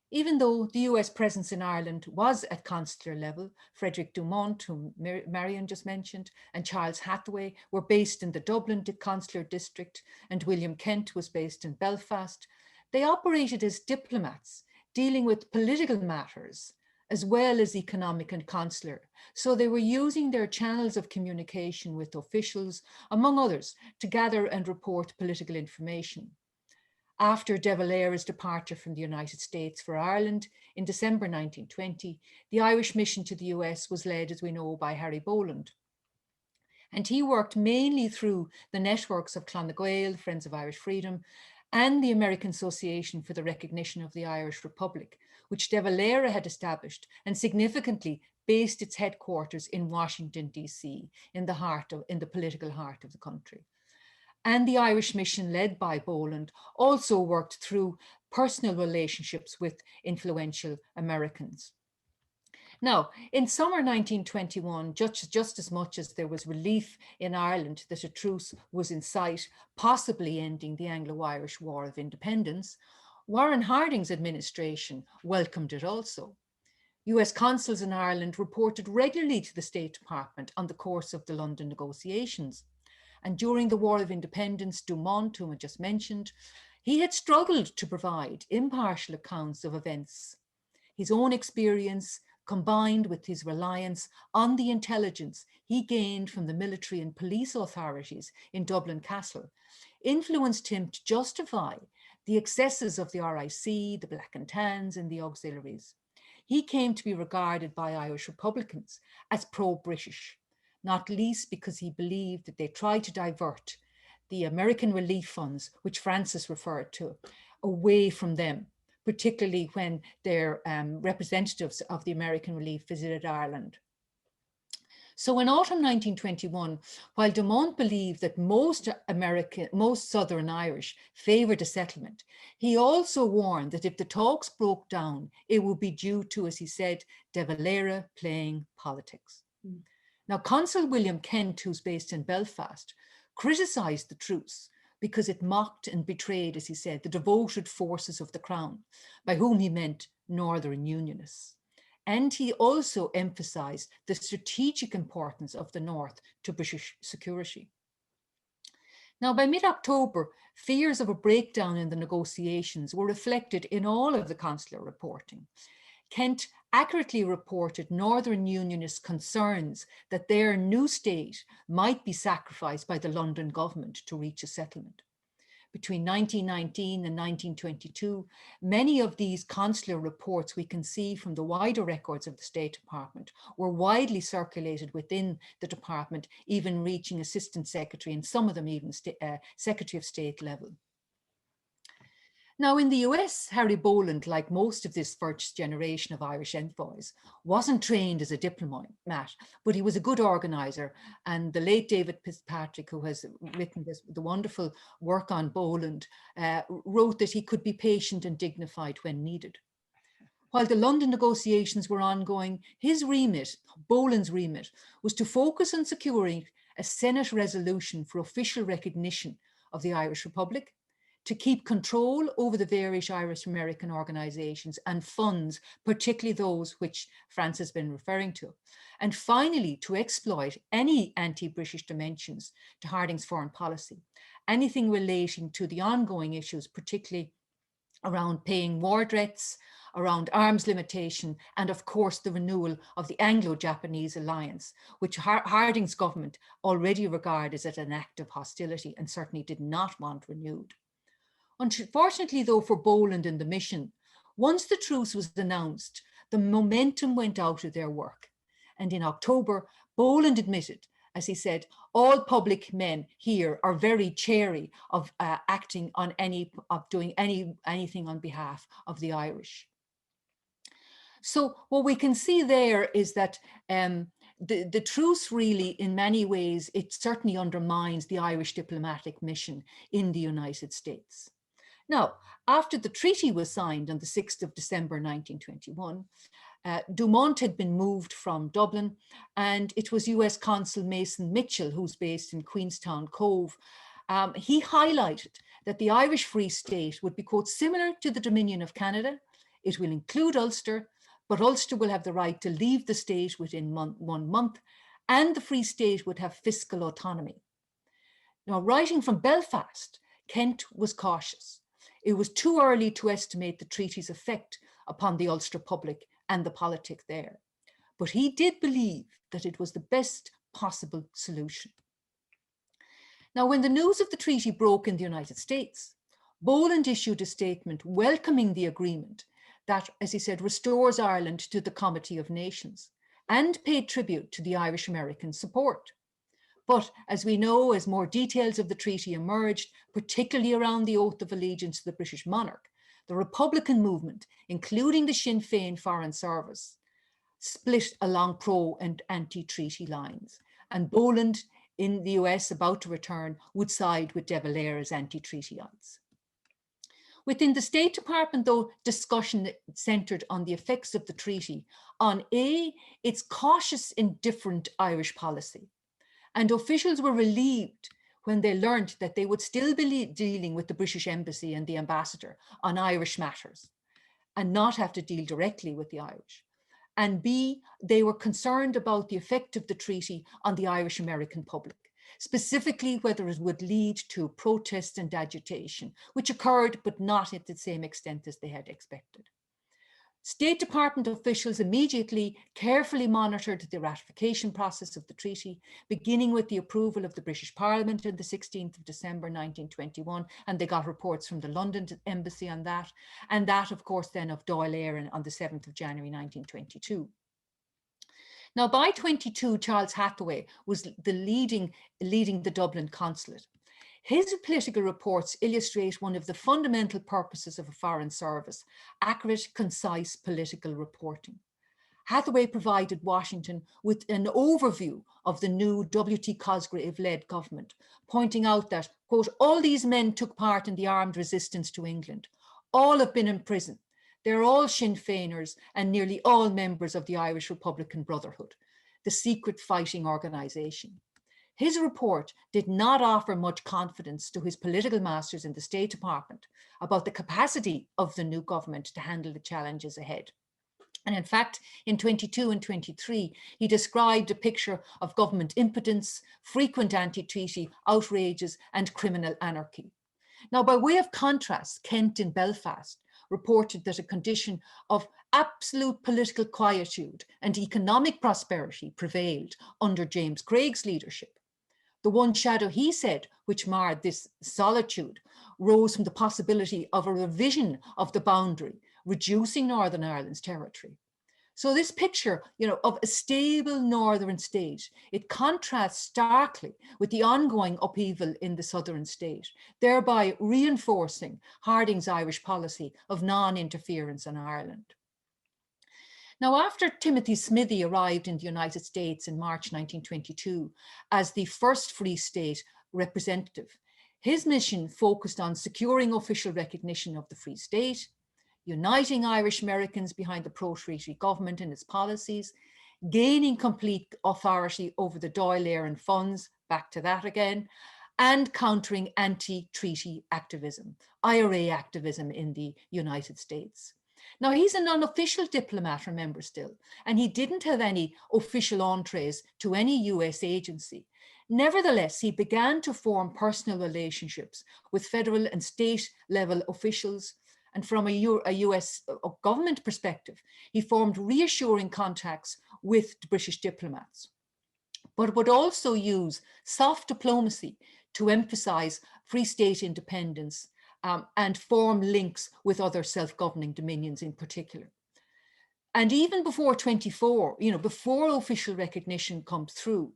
Even though the US presence in Ireland was at consular level, Frederick Dumont, whom Marion just mentioned, and Charles Hathaway were based in the Dublin consular district, and William Kent was based in Belfast. They operated as diplomats, dealing with political matters, as well as economic and consular. So they were using their channels of communication with officials, among others, to gather and report political information. After De Valera's departure from the United States for Ireland in December 1920, the Irish mission to the US was led, as we know, by Harry Boland. And he worked mainly through the networks of Clan na Gael, Friends of Irish Freedom, and the American Association for the Recognition of the Irish Republic, which De Valera had established and significantly based its headquarters in Washington, DC, in the political heart of the country. And the Irish mission led by Boland also worked through personal relationships with influential Americans. Now, in summer 1921, just as much as there was relief in Ireland that a truce was in sight, possibly ending the Anglo-Irish War of Independence, Warren Harding's administration welcomed it also. US consuls in Ireland reported regularly to the State Department on the course of the London negotiations. And during the War of Independence, Dumont, whom I just mentioned, he had struggled to provide impartial accounts of events. His own experience, combined with his reliance on the intelligence he gained from the military and police authorities in Dublin Castle, influenced him to justify the excesses of the RIC, the Black and Tans, and the auxiliaries. He came to be regarded by Irish Republicans as pro-British, not least because he believed that they tried to divert the American relief funds, which Francis referred to, away from them, particularly when their representatives of the American relief visited Ireland. So in autumn 1921, while Dumont believed that most Southern Irish favored a settlement, he also warned that if the talks broke down, it would be due to, as he said, De Valera playing politics. Now, Consul William Kent, who's based in Belfast, criticised the truce because it mocked and betrayed, as he said, the devoted forces of the Crown, by whom he meant Northern Unionists. And he also emphasised the strategic importance of the North to British security. Now, by mid-October, fears of a breakdown in the negotiations were reflected in all of the consular reporting. Kent accurately reported Northern Unionist concerns that their new state might be sacrificed by the London government to reach a settlement. Between 1919 and 1922, many of these consular reports we can see from the wider records of the State Department were widely circulated within the department, even reaching Assistant Secretary and some of them even Secretary of State level. Now in the US, Harry Boland, like most of this first generation of Irish envoys, wasn't trained as a diplomat, but he was a good organizer. And the late David Fitzpatrick, who has written the wonderful work on Boland, wrote that he could be patient and dignified when needed. While the London negotiations were ongoing, his remit, Boland's remit, was to focus on securing a Senate resolution for official recognition of the Irish Republic, to keep control over the various Irish American organizations and funds, particularly those which France has been referring to, and finally to exploit any anti-British dimensions to Harding's foreign policy, anything relating to the ongoing issues, particularly around paying war debts, around arms limitation, and of course the renewal of the Anglo-Japanese alliance, which Harding's government already regarded as an act of hostility and certainly did not want renewed. Unfortunately, though, for Boland and the mission, once the truce was announced, the momentum went out of their work. And in October, Boland admitted, as he said, all public men here are very chary of doing anything on behalf of the Irish. So what we can see there is that the truce really, in many ways, it certainly undermines the Irish diplomatic mission in the United States. Now, after the treaty was signed on the 6th of December 1921, Dumont had been moved from Dublin, and it was US Consul Mason Mitchell, who's based in Queenstown Cove. He highlighted that the Irish Free State would be, quote, similar to the Dominion of Canada. It will include Ulster, but Ulster will have the right to leave the state within 1 month, and the Free State would have fiscal autonomy. Now, writing from Belfast, Kent was cautious. It was too early to estimate the treaty's effect upon the Ulster public and the politic there. But he did believe that it was the best possible solution. Now, when the news of the treaty broke in the United States, Boland issued a statement welcoming the agreement that, as he said, restores Ireland to the Comity of Nations, and paid tribute to the Irish American support. But as we know, as more details of the treaty emerged, particularly around the oath of allegiance to the British monarch, the Republican movement, including the Sinn Féin Foreign Service, split along pro and anti-treaty lines. And Boland in the US, about to return, would side with De Valera's anti-treatyites. Within the State Department, though, discussion centred on the effects of the treaty on its cautious, indifferent Irish policy. And officials were relieved when they learned that they would still be dealing with the British Embassy and the ambassador on Irish matters and not have to deal directly with the Irish. And B, they were concerned about the effect of the treaty on the Irish American public, specifically whether it would lead to protest and agitation, which occurred, but not at the same extent as they had expected. State Department officials immediately carefully monitored the ratification process of the treaty, beginning with the approval of the British Parliament on the 16th of December 1921, and they got reports from the London Embassy on that, and that, of course, then of Dáil Éireann on the 7th of January 1922. Now, by 22, Charles Hathaway was leading the Dublin Consulate. His political reports illustrate one of the fundamental purposes of a foreign service: accurate, concise political reporting. Hathaway provided Washington with an overview of the new W.T. Cosgrave-led government, pointing out that, quote, all these men took part in the armed resistance to England. All have been in prison. They're all Sinn Féiners and nearly all members of the Irish Republican Brotherhood, the secret fighting organisation. His report did not offer much confidence to his political masters in the State Department about the capacity of the new government to handle the challenges ahead. And in fact, in 22 and 23, he described a picture of government impotence, frequent anti-treaty outrages, and criminal anarchy. Now, by way of contrast, Kent in Belfast reported that a condition of absolute political quietude and economic prosperity prevailed under James Craig's leadership. The one shadow, he said, which marred this solitude rose from the possibility of a revision of the boundary, reducing Northern Ireland's territory. So this picture, of a stable northern state, it contrasts starkly with the ongoing upheaval in the southern state, thereby reinforcing Harding's Irish policy of non-interference in Ireland. Now, after Timothy Smithy arrived in the United States in March 1922 as the first Free State representative, his mission focused on securing official recognition of the Free State, uniting Irish Americans behind the pro-treaty government and its policies, gaining complete authority over the Dáil funds, back to that again, and countering anti-treaty activism, IRA activism in the United States. Now, he's an unofficial diplomat, remember, still, and he didn't have any official entrees to any US agency. Nevertheless, he began to form personal relationships with federal and state level officials. And from a US government perspective, he formed reassuring contacts with British diplomats, but would also use soft diplomacy to emphasize Free State independence and form links with other self-governing dominions in particular. And even before 24, before official recognition comes through,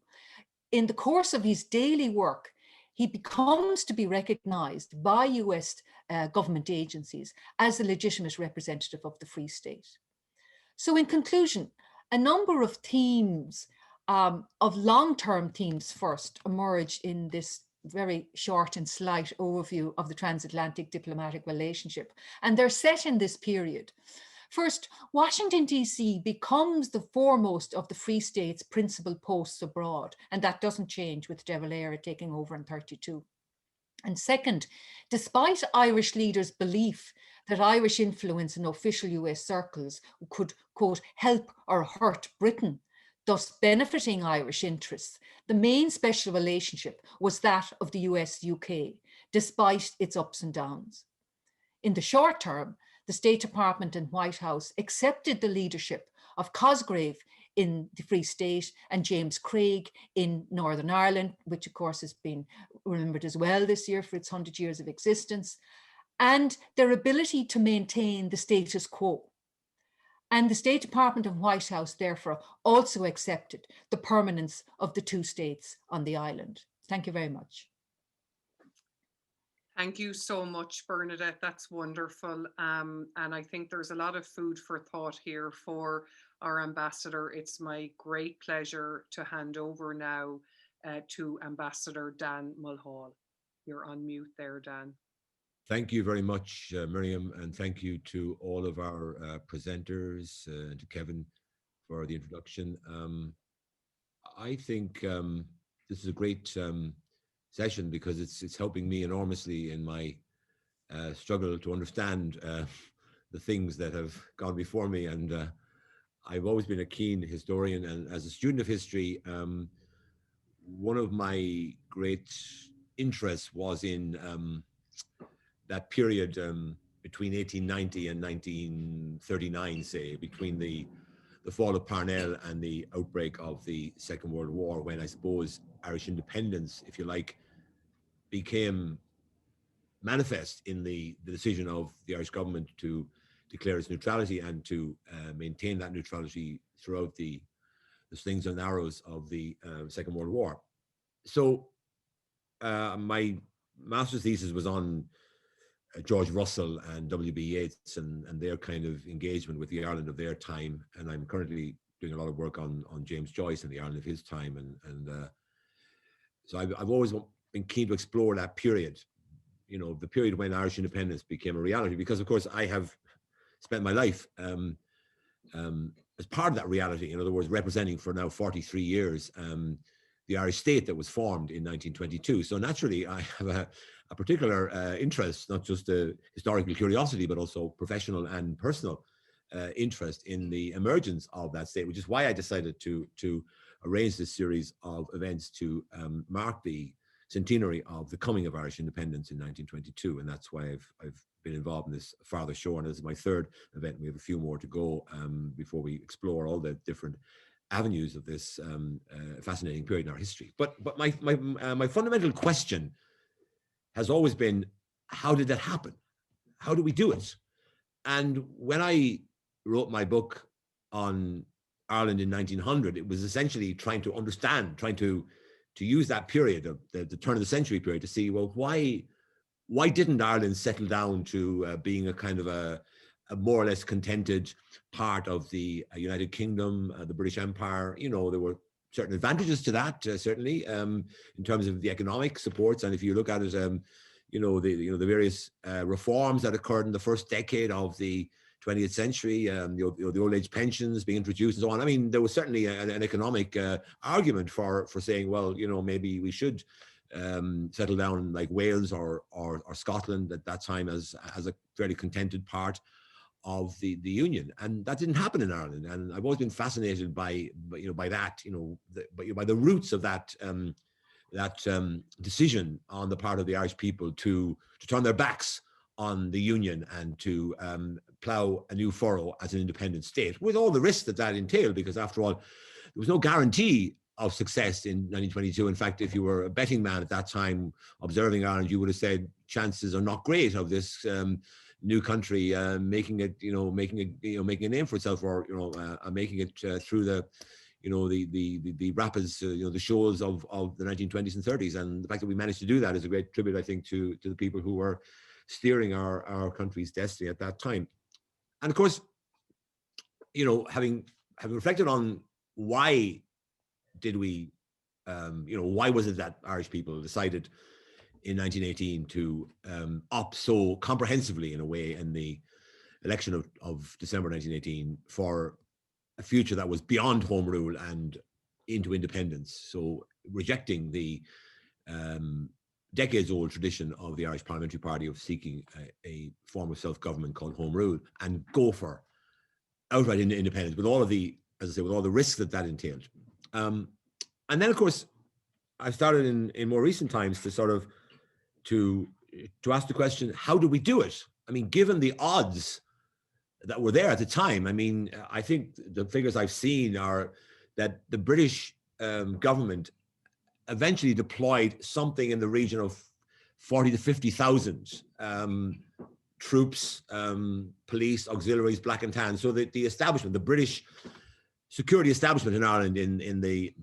in the course of his daily work, he becomes to be recognized by US government agencies as a legitimate representative of the Free State. So in conclusion, a number of themes, of long-term themes first, emerge in this very short and slight overview of the transatlantic diplomatic relationship, and they're set in this period. First, Washington, D.C. becomes the foremost of the Free State's principal posts abroad, and that doesn't change with De Valera taking over in 32. And second, despite Irish leaders' belief that Irish influence in official US circles could, quote, help or hurt Britain, thus benefiting Irish interests, the main special relationship was that of the US-UK, despite its ups and downs. In the short term, the State Department and White House accepted the leadership of Cosgrave in the Free State and James Craig in Northern Ireland, which of course has been remembered as well this year for its 100 years of existence, and their ability to maintain the status quo. And the State Department and White House, therefore, also accepted the permanence of the two states on the island. Thank you very much. Thank you so much, Bernadette. That's wonderful. And I think there's a lot of food for thought here for our ambassador. It's my great pleasure to hand over now to Ambassador Dan Mulhall. You're on mute there, Dan. Thank you very much, Miriam, and thank you to all of our presenters and to Kevin for the introduction. I think this is a great session because it's helping me enormously in my struggle to understand the things that have gone before me. And I've always been a keen historian, and as a student of history, one of my great interests was in that period between 1890 and 1939, say, between the fall of Parnell and the outbreak of the Second World War, when I suppose Irish independence, if you like, became manifest in the decision of the Irish government to declare its neutrality and to maintain that neutrality throughout the slings and arrows of the Second World War. So my master's thesis was on George Russell and W.B. Yeats and their kind of engagement with the Ireland of their time. And I'm currently doing a lot of work on James Joyce and the Ireland of his time. And so I've always been keen to explore that period, the period when Irish independence became a reality, because of course I have spent my life as part of that reality. In other words, representing for now 43 years the Irish state that was formed in 1922. So naturally, I have a particular interest, not just a historical curiosity, but also professional and personal interest in the emergence of that state, which is why I decided to arrange this series of events to mark the centenary of the coming of Irish independence in 1922. And that's why I've been involved in this farther shore, and this is my third event. We have a few more to go before we explore all the different avenues of this fascinating period in our history. But my fundamental question has always been, how did that happen? How do we do it? And when I wrote my book on Ireland in 1900, it was essentially trying to understand, trying to use that period of the turn of the century period to see, well, why didn't Ireland settle down to being a kind of a more or less contented part of the United Kingdom, the British Empire? You know, there were certain advantages to that, certainly, in terms of the economic supports. And if you look at it, you know, the various reforms that occurred in the first decade of the 20th century, the old age pensions being introduced and so on. I mean, there was certainly an economic argument for saying, well, you know, maybe we should settle down like Wales or Scotland at that time as a fairly contented part of the Union. And that didn't happen in Ireland. And I've always been fascinated by that, by the roots of that decision on the part of the Irish people to turn their backs on the Union and to plough a new furrow as an independent state, with all the risks that entailed, because after all, there was no guarantee of success in 1922. In fact, if you were a betting man at that time observing Ireland, you would have said chances are not great of this new country making a name for itself, or making it through the rapids, the shoals of the 1920s and 30s. And the fact that we managed to do that is a great tribute, I think, to the people who were steering our country's destiny at that time. And of course, having reflected on why did we, why was it that Irish people decided in 1918 to opt so comprehensively, in a way, in the election of December 1918 for a future that was beyond home rule and into independence, so rejecting the decades-old tradition of the Irish Parliamentary Party of seeking a form of self-government called home rule, and go for outright independence with all of the, as I say, with all the risks that entailed. And then, of course, I've started in more recent times to sort of to ask the question, how do we do it? I mean, given the odds that were there at the time, I mean, I think the figures I've seen are that the British government eventually deployed something in the region of 40 to 50,000 troops, police, auxiliaries, black and tan. So the establishment, the British security establishment in Ireland in the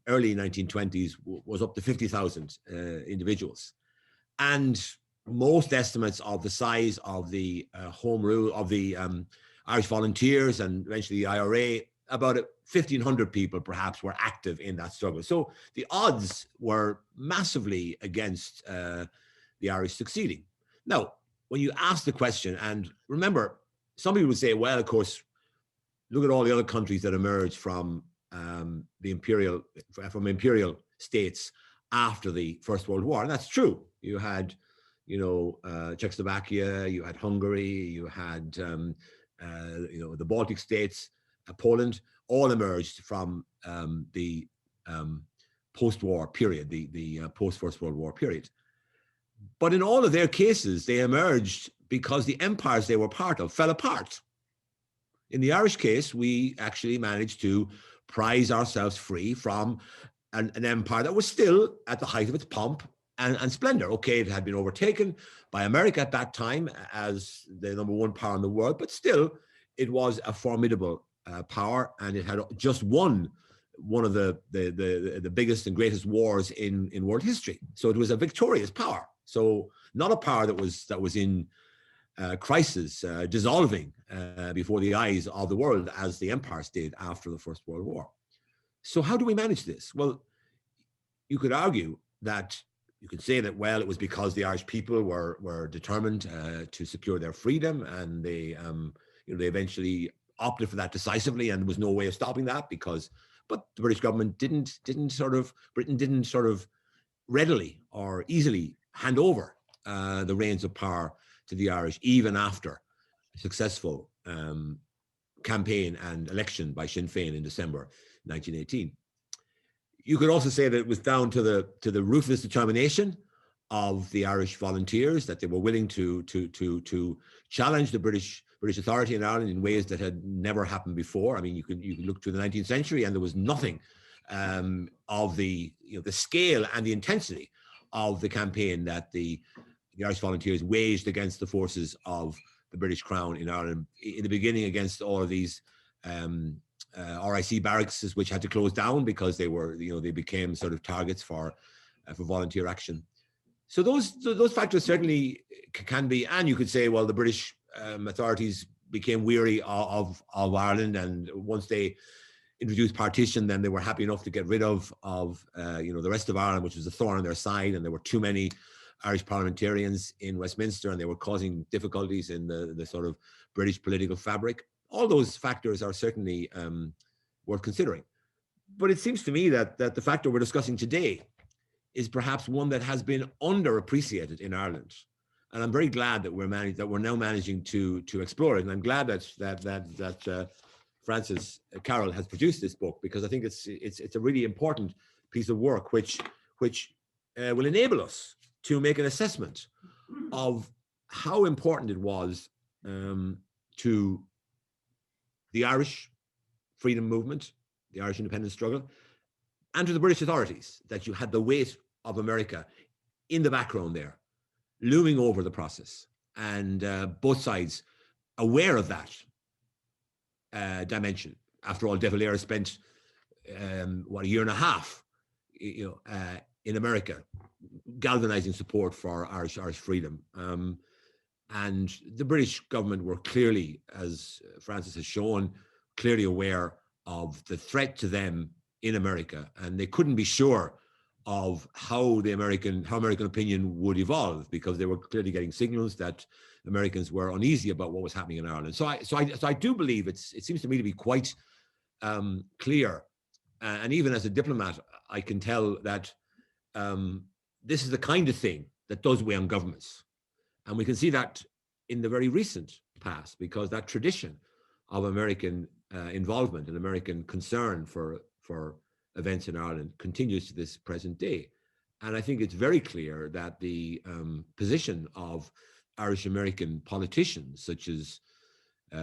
early 1920s was up to 50,000 individuals. And most estimates of the size of the home rule of the Irish Volunteers and eventually the IRA, about 1,500 people perhaps were active in that struggle. So the odds were massively against the Irish succeeding. Now, when you ask the question, and remember, some people would say, well, of course, look at all the other countries that emerged from imperial states after the First World War, and that's true. You had, Czechoslovakia, you had Hungary, you had, the Baltic states, Poland, all emerged from the post-war period, the post-First World War period. But in all of their cases, they emerged because the empires they were part of fell apart. In the Irish case, we actually managed to prize ourselves free from an empire that was still at the height of its pomp and splendor. Okay, it had been overtaken by America at that time as the #1 power in the world, but still, it was a formidable power, and it had just won one of the biggest and greatest wars in world history. So it was a victorious power. So not a power that was in crisis, dissolving before the eyes of the world as the empires did after the First World War. So how do we manage this? Well, you could argue that, you could say that, well, it was because the Irish people were determined to secure their freedom, and they eventually opted for that decisively, and there was no way of stopping that but the British government didn't sort of readily or easily hand over the reins of power to the Irish, even after a successful campaign and election by Sinn Féin in December 1918. You could also say that it was down to the ruthless determination of the Irish volunteers, that they were willing to challenge the British authority in Ireland in ways that had never happened before. I mean, you can look to the 19th century, and there was nothing of the scale and the intensity of the campaign that the Irish volunteers waged against the forces of the British Crown in Ireland. In the beginning, against all of these RIC barracks, which had to close down because they were, they became sort of targets for volunteer action. So those factors certainly can be, and you could say, well, the British authorities became weary of Ireland, and once they introduced partition, then they were happy enough to get rid of the rest of Ireland, which was a thorn on their side, and there were too many Irish parliamentarians in Westminster, and they were causing difficulties in the sort of British political fabric. All those factors are certainly worth considering. But it seems to me that the factor we're discussing today is perhaps one that has been underappreciated in Ireland, and I'm very glad that we're now managing to explore it. And I'm glad that Francis Carroll has produced this book, because I think it's a really important piece of work which will enable us to make an assessment of how important it was to the Irish freedom movement, the Irish independence struggle, and to the British authorities, that you had the weight of America in the background there, looming over the process, and both sides aware of that dimension. After all, De Valera spent a year and a half, in America, galvanizing support for Irish freedom. And the British government were clearly, as Francis has shown, clearly aware of the threat to them in America, and they couldn't be sure of how American opinion would evolve, because they were clearly getting signals that Americans were uneasy about what was happening in Ireland. So I do believe it seems to me to be quite clear, and even as a diplomat, I can tell that this is the kind of thing that does weigh on governments, and we can see that in the very recent past, because that tradition of American involvement and American concern for events in Ireland continues to this present day. And I think it's very clear that the position of Irish American politicians, such as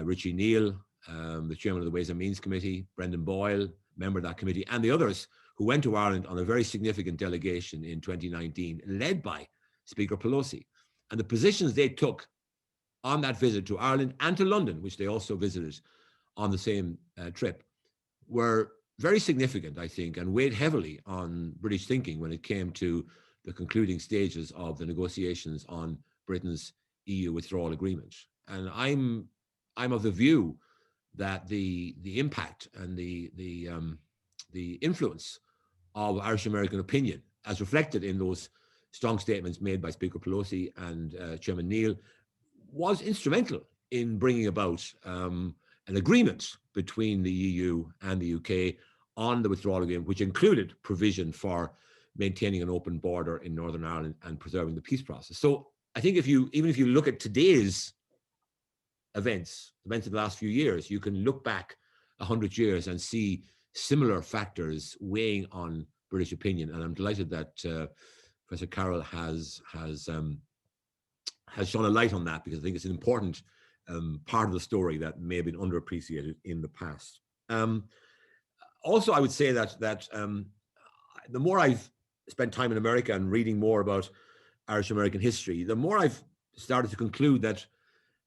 Richie Neal, the chairman of the Ways and Means Committee, Brendan Boyle, member of that committee, and the others who went to Ireland on a very significant delegation in 2019, led by Speaker Pelosi, and the positions they took on that visit to Ireland and to London, which they also visited on the same trip, were very significant, I think, and weighed heavily on British thinking when it came to the concluding stages of the negotiations on Britain's EU withdrawal agreement. And I'm of the view that the impact and the influence of Irish American opinion, as reflected in those strong statements made by Speaker Pelosi and Chairman Neal, was instrumental in bringing about an agreement between the EU and the UK on the withdrawal agreement, which included provision for maintaining an open border in Northern Ireland and preserving the peace process. So I think even if you look at today's events of the last few years, you can look back 100 years and see similar factors weighing on British opinion. And I'm delighted that Professor Carroll has shone a light on that, because I think it's an important part of the story that may have been underappreciated in the past. Also, I would say that the more I've spent time in America and reading more about Irish American history, the more I've started to conclude that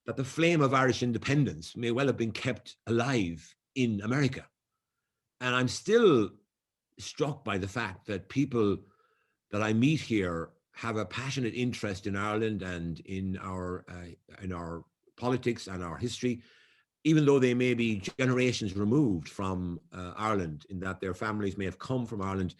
the flame of Irish independence may well have been kept alive in America. And I'm still struck by the fact that people that I meet here have a passionate interest in Ireland and in our politics and our history, even though they may be generations removed from Ireland, in that their families may have come from Ireland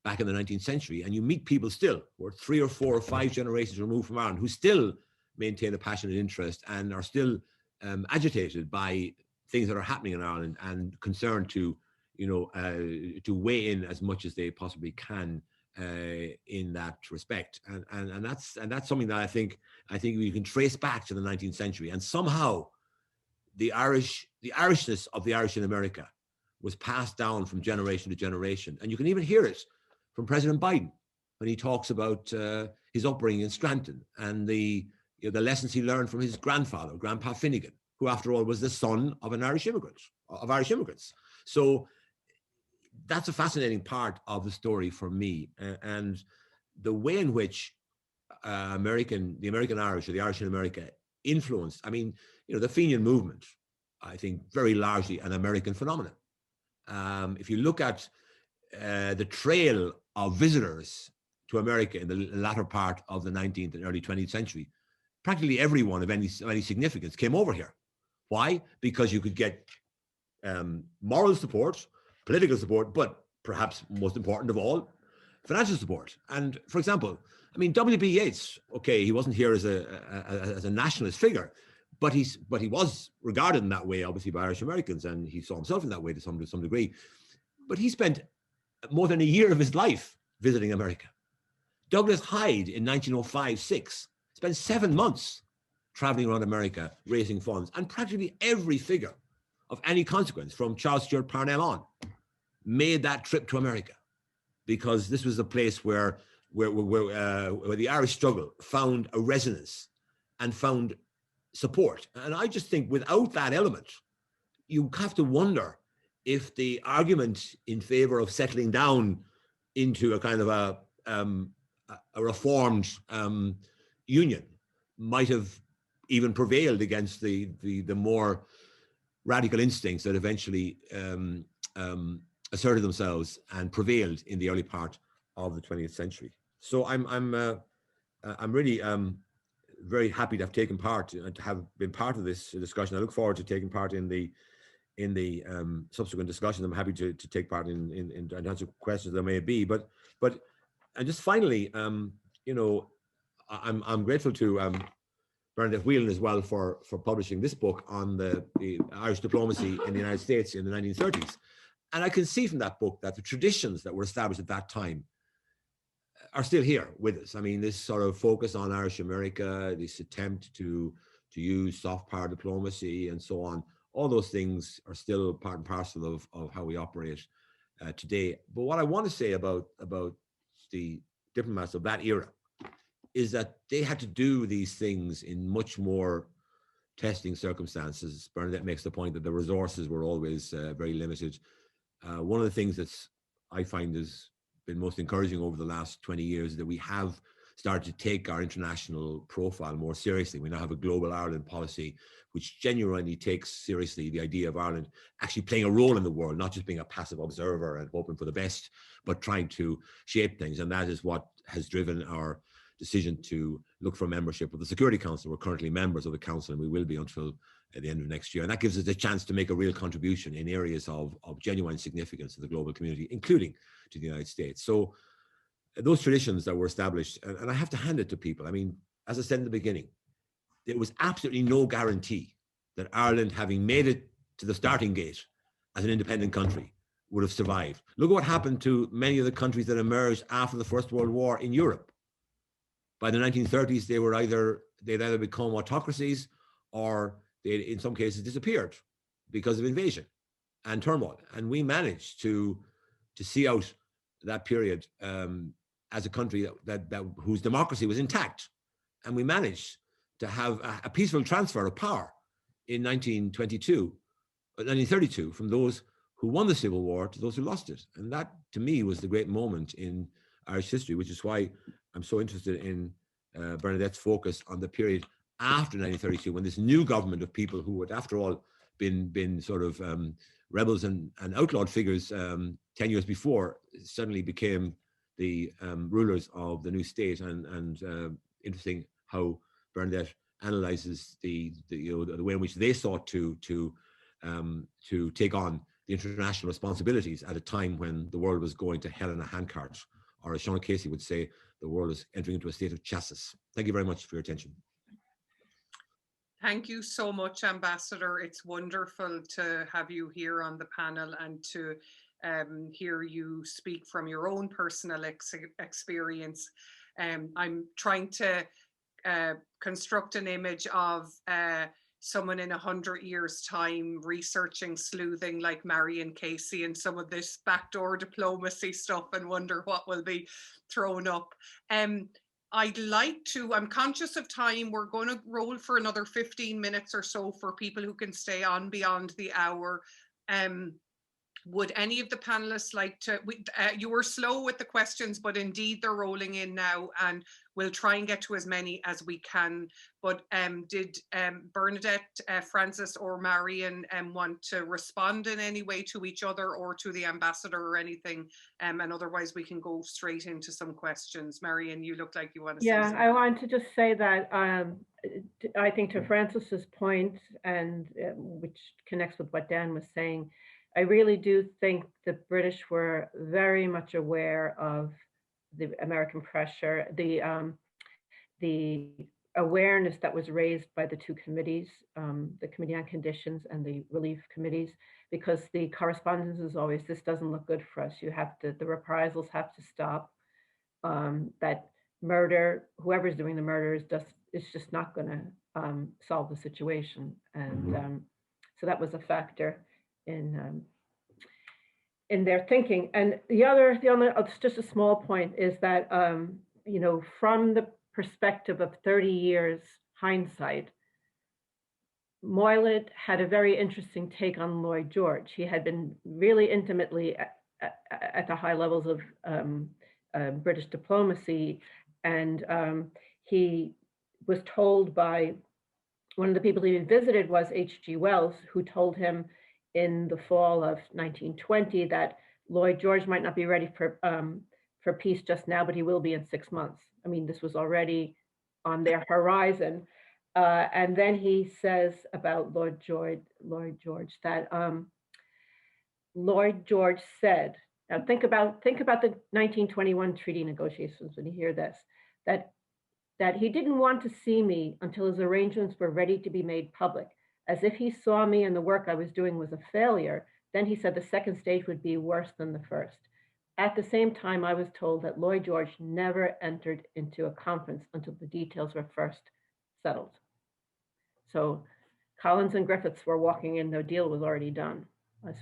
back in the 19th century. And you meet people still who are 3 or 4 or 5 generations removed from Ireland, who still maintain a passionate interest and are still agitated by things that are happening in Ireland, and concerned to weigh in as much as they possibly can in that respect. And that's something that I think we can trace back to the 19th century. And somehow the Irishness of the Irish in America was passed down from generation to generation. And you can even hear it from President Biden when he talks about his upbringing in Scranton and the lessons he learned from his grandfather, Grandpa Finnegan, who after all was the son of an Irish immigrants. So that's a fascinating part of the story for me, and the way in which the American Irish, or the Irish in America, influenced. I mean, the Fenian movement, I think, very largely an American phenomenon. If you look at the trail of visitors to America in the latter part of the 19th and early 20th century, practically everyone of any significance came over here. Why? Because you could get moral support, political support, but perhaps most important of all, financial support. And for example, I mean, W.B. Yeats, okay, he wasn't here as a nationalist figure, but he was regarded in that way, obviously, by Irish Americans, and he saw himself in that way to some degree. But he spent more than a year of his life visiting America. Douglas Hyde in 1905-6 spent 7 months traveling around America, raising funds, and practically every figure of any consequence from Charles Stewart Parnell on made that trip to America, because this was a place where the Irish struggle found a resonance and found support. And I just think without that element, you have to wonder if the argument in favor of settling down into a kind of a reformed union might have even prevailed against the more radical instincts that eventually asserted themselves and prevailed in the early part of the 20th century. So I'm really very happy to have taken part and to have been part of this discussion. I look forward to taking part in the subsequent discussions. I'm happy to take part in answer questions there may be. But and just finally, I'm grateful to Bernadette Whelan as well for publishing this book on the Irish diplomacy in the United States in the 1930s. And I can see from that book that the traditions that were established at that time are still here with us. I mean, this sort of focus on Irish America, this attempt to use soft power diplomacy and so on, all those things are still part and parcel of how we operate today. But what I want to say about the diplomats of that era is that they had to do these things in much more testing circumstances. Bernadette makes the point that the resources were always very limited. One of the things that's I find has been most encouraging over the last 20 years is that we have started to take our international profile more seriously. We now have a global Ireland policy, which genuinely takes seriously the idea of Ireland actually playing a role in the world, not just being a passive observer and hoping for the best, but trying to shape things. And that is what has driven our decision to look for membership of the Security Council. We're currently members of the Council, and we will be until the end of next year. And that gives us a chance to make a real contribution in areas of genuine significance to the global community, including to the United States. So those traditions that were established, and I have to hand it to people. I mean, as I said in the beginning, there was absolutely no guarantee that Ireland, having made it to the starting gate as an independent country, would have survived. Look at what happened to many of the countries that emerged after the First World War in Europe. By the 1930s, they'd either become autocracies or they, in some cases, disappeared because of invasion and turmoil. And we managed to see out that period as a country that whose democracy was intact, and we managed to have a peaceful transfer of power in 1932 from those who won the Civil War to those who lost it. And that, to me, was the great moment in Irish history, which is why I'm so interested in Bernadette's focus on the period after 1932, when this new government of people who had, after all, been sort of rebels and outlawed figures 10 years before, suddenly became the rulers of the new state. And interesting how Bernadette analyzes the way in which they sought to take on the international responsibilities at a time when the world was going to hell in a handcart, or as Sean Casey would say, the world is entering into a state of chassis. Thank you very much for your attention. Thank you so much, Ambassador. It's wonderful to have you here on the panel and to hear you speak from your own personal experience. I'm trying to construct an image of someone in 100 years' time researching sleuthing like Marion Casey and some of this backdoor diplomacy stuff, and wonder what will be thrown up. I'd like to, I'm conscious of time, we're going to roll for another 15 minutes or so for people who can stay on beyond the hour. Would any of the panelists like to, you were slow with the questions, but indeed they're rolling in now, and we'll try and get to as many as we can. But did Bernadette, Francis or Marion want to respond in any way to each other or to the ambassador or anything? And otherwise we can go straight into some questions. Marion, you look like you want to say something. I want to just say that I think to Francis's point, and which connects with what Dan was saying, I really do think the British were very much aware of the American pressure, the awareness that was raised by the two committees, the Committee on Conditions and the Relief Committees, because the correspondence is always, this doesn't look good for us. You have to, the reprisals have to stop. That murder, whoever's doing the murder is just not going to solve the situation, and so that was a factor in their thinking. And the other, it's just a small point, is that you know, from the perspective of 30 years hindsight, Moylett had a very interesting take on Lloyd George. He had been really intimately at the high levels of British diplomacy, and he was told by one of the people he visited was H.G. Wells, who told him in the fall of 1920 that Lloyd George might not be ready for peace just now, but he will be in 6 months. I mean, this was already on their horizon. And then he says about Lloyd George that Lloyd George said, now think about the 1921 treaty negotiations when you hear this, that he didn't want to see me until his arrangements were ready to be made public. As if he saw me and the work I was doing was a failure, then he said the second stage would be worse than the first. At the same time, I was told that Lloyd George never entered into a conference until the details were first settled. So Collins and Griffiths were walking in, the deal was already done as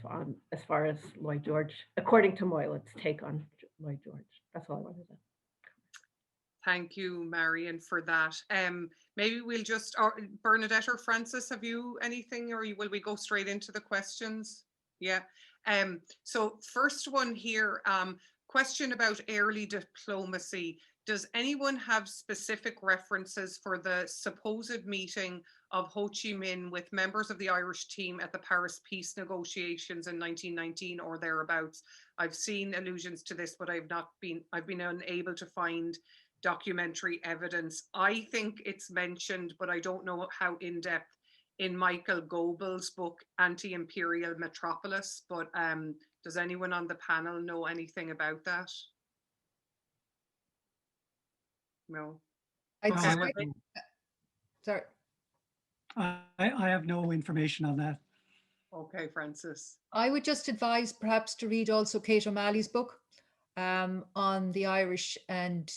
far as Lloyd George, according to Moylett's take on Lloyd George. That's all I wanted to say. Thank you, Marion, for that. Maybe we'll just, Bernadette or Francis, have you anything, or will we go straight into the questions? Yeah. So first one here, question about early diplomacy. Does anyone have specific references for the supposed meeting of Ho Chi Minh with members of the Irish team at the Paris peace negotiations in 1919 or thereabouts? I've seen allusions to this, but I've been unable to find documentary evidence. I think it's mentioned, but I don't know how in-depth, in Michael Goebel's book, Anti-Imperial Metropolis. But does anyone on the panel know anything about that? No. Sorry. I have no information on that. Okay, Francis. I would just advise perhaps to read also Kate O'Malley's book on the Irish and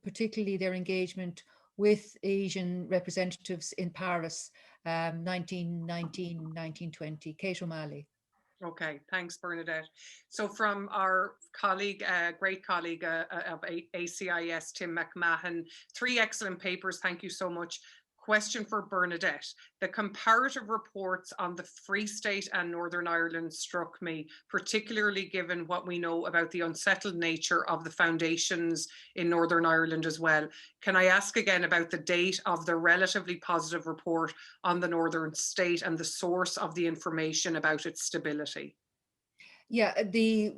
particularly their engagement with Asian representatives in Paris, 1919, 1920. Kate O'Malley. Okay, thanks, Bernadette. So from our colleague, great colleague of ACIS, Tim McMahon, 3 excellent papers, thank you so much. Question for Bernadette. The comparative reports on the Free State and Northern Ireland struck me, particularly given what we know about the unsettled nature of the foundations in Northern Ireland as well. Can I ask again about the date of the relatively positive report on the Northern State and the source of the information about its stability? Yeah, the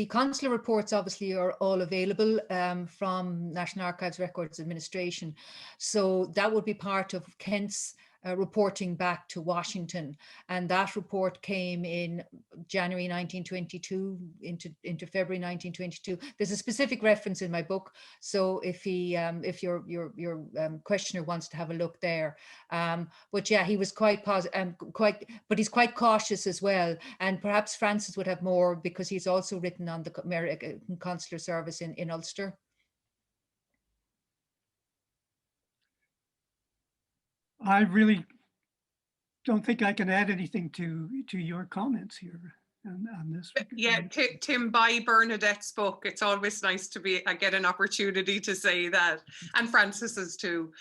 consular reports obviously are all available from National Archives Records Administration. So that would be part of Kent's reporting back to Washington. And that report came in January 1922 into February 1922. There's a specific reference in my book. So if your questioner wants to have a look there. But yeah, he was quite positive, but he's quite cautious as well. And perhaps Francis would have more because he's also written on the American Consular Service in Ulster. I really don't think I can add anything to your comments here. on this. Yeah, Tim, buy Bernadette's book. It's always nice to get an opportunity to say that, and Francis's too.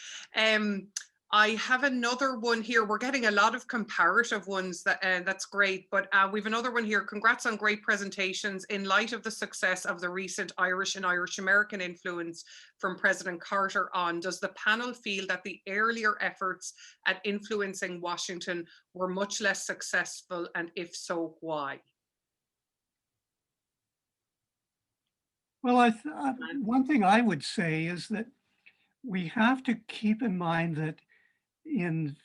I have another one here. We're getting a lot of comparative ones. That's great, but we've another one here. Congrats on great presentations. In light of the success of the recent Irish and Irish American influence from President Carter on, does the panel feel that the earlier efforts at influencing Washington were much less successful, and if so, why? Well, one thing I would say is that we have to keep in mind that in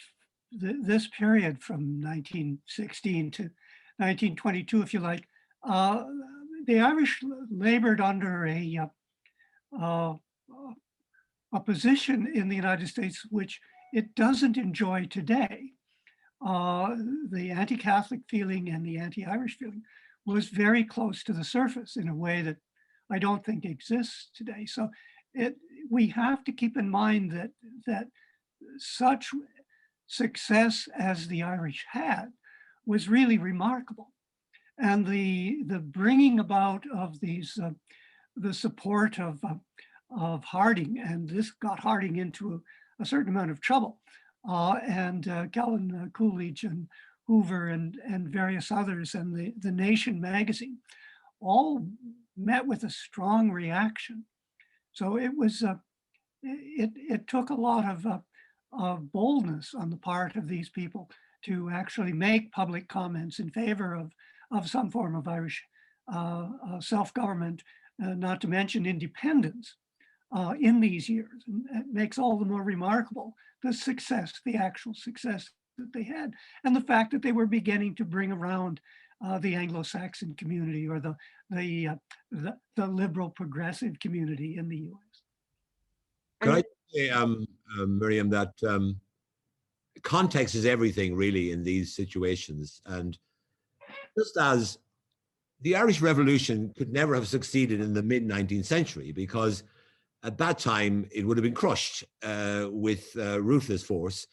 this period from 1916 to 1922, if you like, the Irish labored under a position in the United States which it doesn't enjoy today. The anti-Catholic feeling and the anti-Irish feeling was very close to the surface in a way that I don't think exists today. So we have to keep in mind that such success as the Irish had was really remarkable. And the bringing about of these, the support of Harding, and this got Harding into a certain amount of trouble, and Calvin Coolidge and Hoover and various others, and the Nation magazine, all met with a strong reaction. So it was, it took a lot of boldness on the part of these people to actually make public comments in favor of some form of Irish self-government, not to mention independence in these years. And it makes all the more remarkable the success, the actual success that they had, and the fact that they were beginning to bring around the Anglo-Saxon community or the liberal progressive community in the U.S. Can I say, Miriam, that context is everything really in these situations. And just as the Irish Revolution could never have succeeded in the mid-19th century, because at that time it would have been crushed with ruthless force.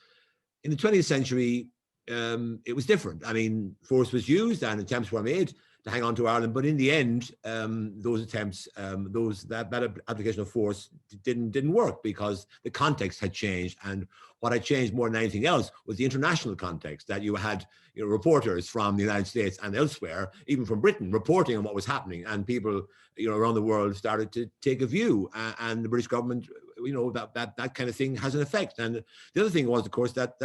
In the 20th century, it was different. I mean, force was used and attempts were made to hang on to Ireland, but in the end, those attempts, that application of force didn't work because the context had changed. And what had changed more than anything else was the international context, that you had reporters from the United States and elsewhere, even from Britain, reporting on what was happening, and people around the world started to take a view, and the British government, that kind of thing has an effect. And the other thing was, of course, that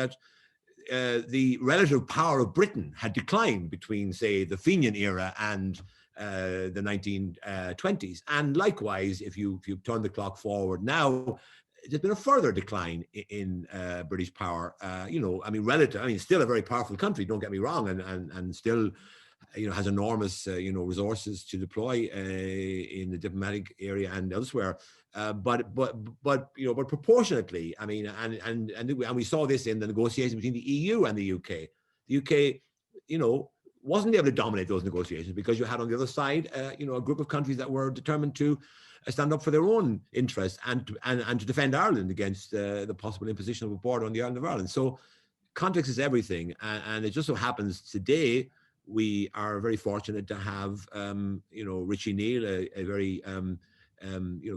the relative power of Britain had declined between, say, the Fenian era and the 1920s. And likewise, if you turn the clock forward now, there's been a further decline in British power. Still a very powerful country, don't get me wrong, and still has enormous resources to deploy in the diplomatic area and elsewhere. But proportionately, I mean, and we saw this in the negotiations between the EU and the UK. The UK, wasn't able to dominate those negotiations because you had on the other side, a group of countries that were determined to stand up for their own interests and to defend Ireland against the possible imposition of a border on the island of Ireland. So context is everything, and it just so happens today we are very fortunate to have Richie Neal, a very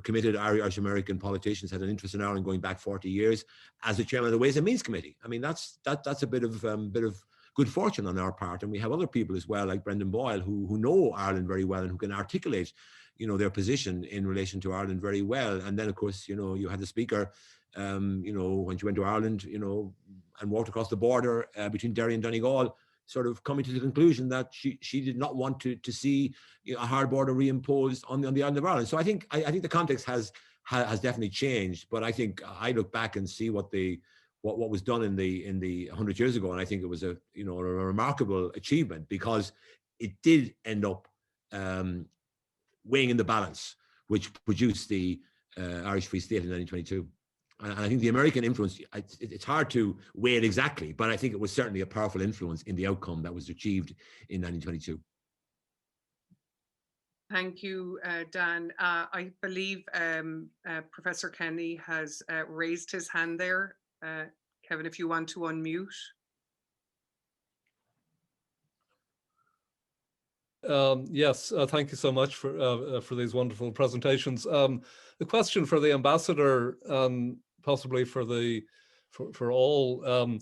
committed Irish American politician, has had an interest in Ireland going back 40 years, as the chairman of the Ways and Means Committee. I mean, that's a bit of good fortune on our part, and we have other people as well, like Brendan Boyle, who know Ireland very well and who can articulate their position in relation to Ireland very well. And then, of course, you had the speaker, when she went to Ireland, and walked across the border between Derry and Donegal, sort of coming to the conclusion that she did not want to see a hard border reimposed on the island of Ireland. So I think the context has definitely changed. But I think I look back and see what was done in the 100 years ago, and I think it was a remarkable achievement, because it did end up weighing in the balance, which produced the Irish Free State in 1922. And I think the American influence, it's hard to weigh it exactly, but I think it was certainly a powerful influence in the outcome that was achieved in 1922. Thank you, Dan. I believe Professor Kenny has raised his hand there. Kevin, if you want to unmute. Yes, thank you so much for these wonderful presentations. A question for the ambassador, possibly for all.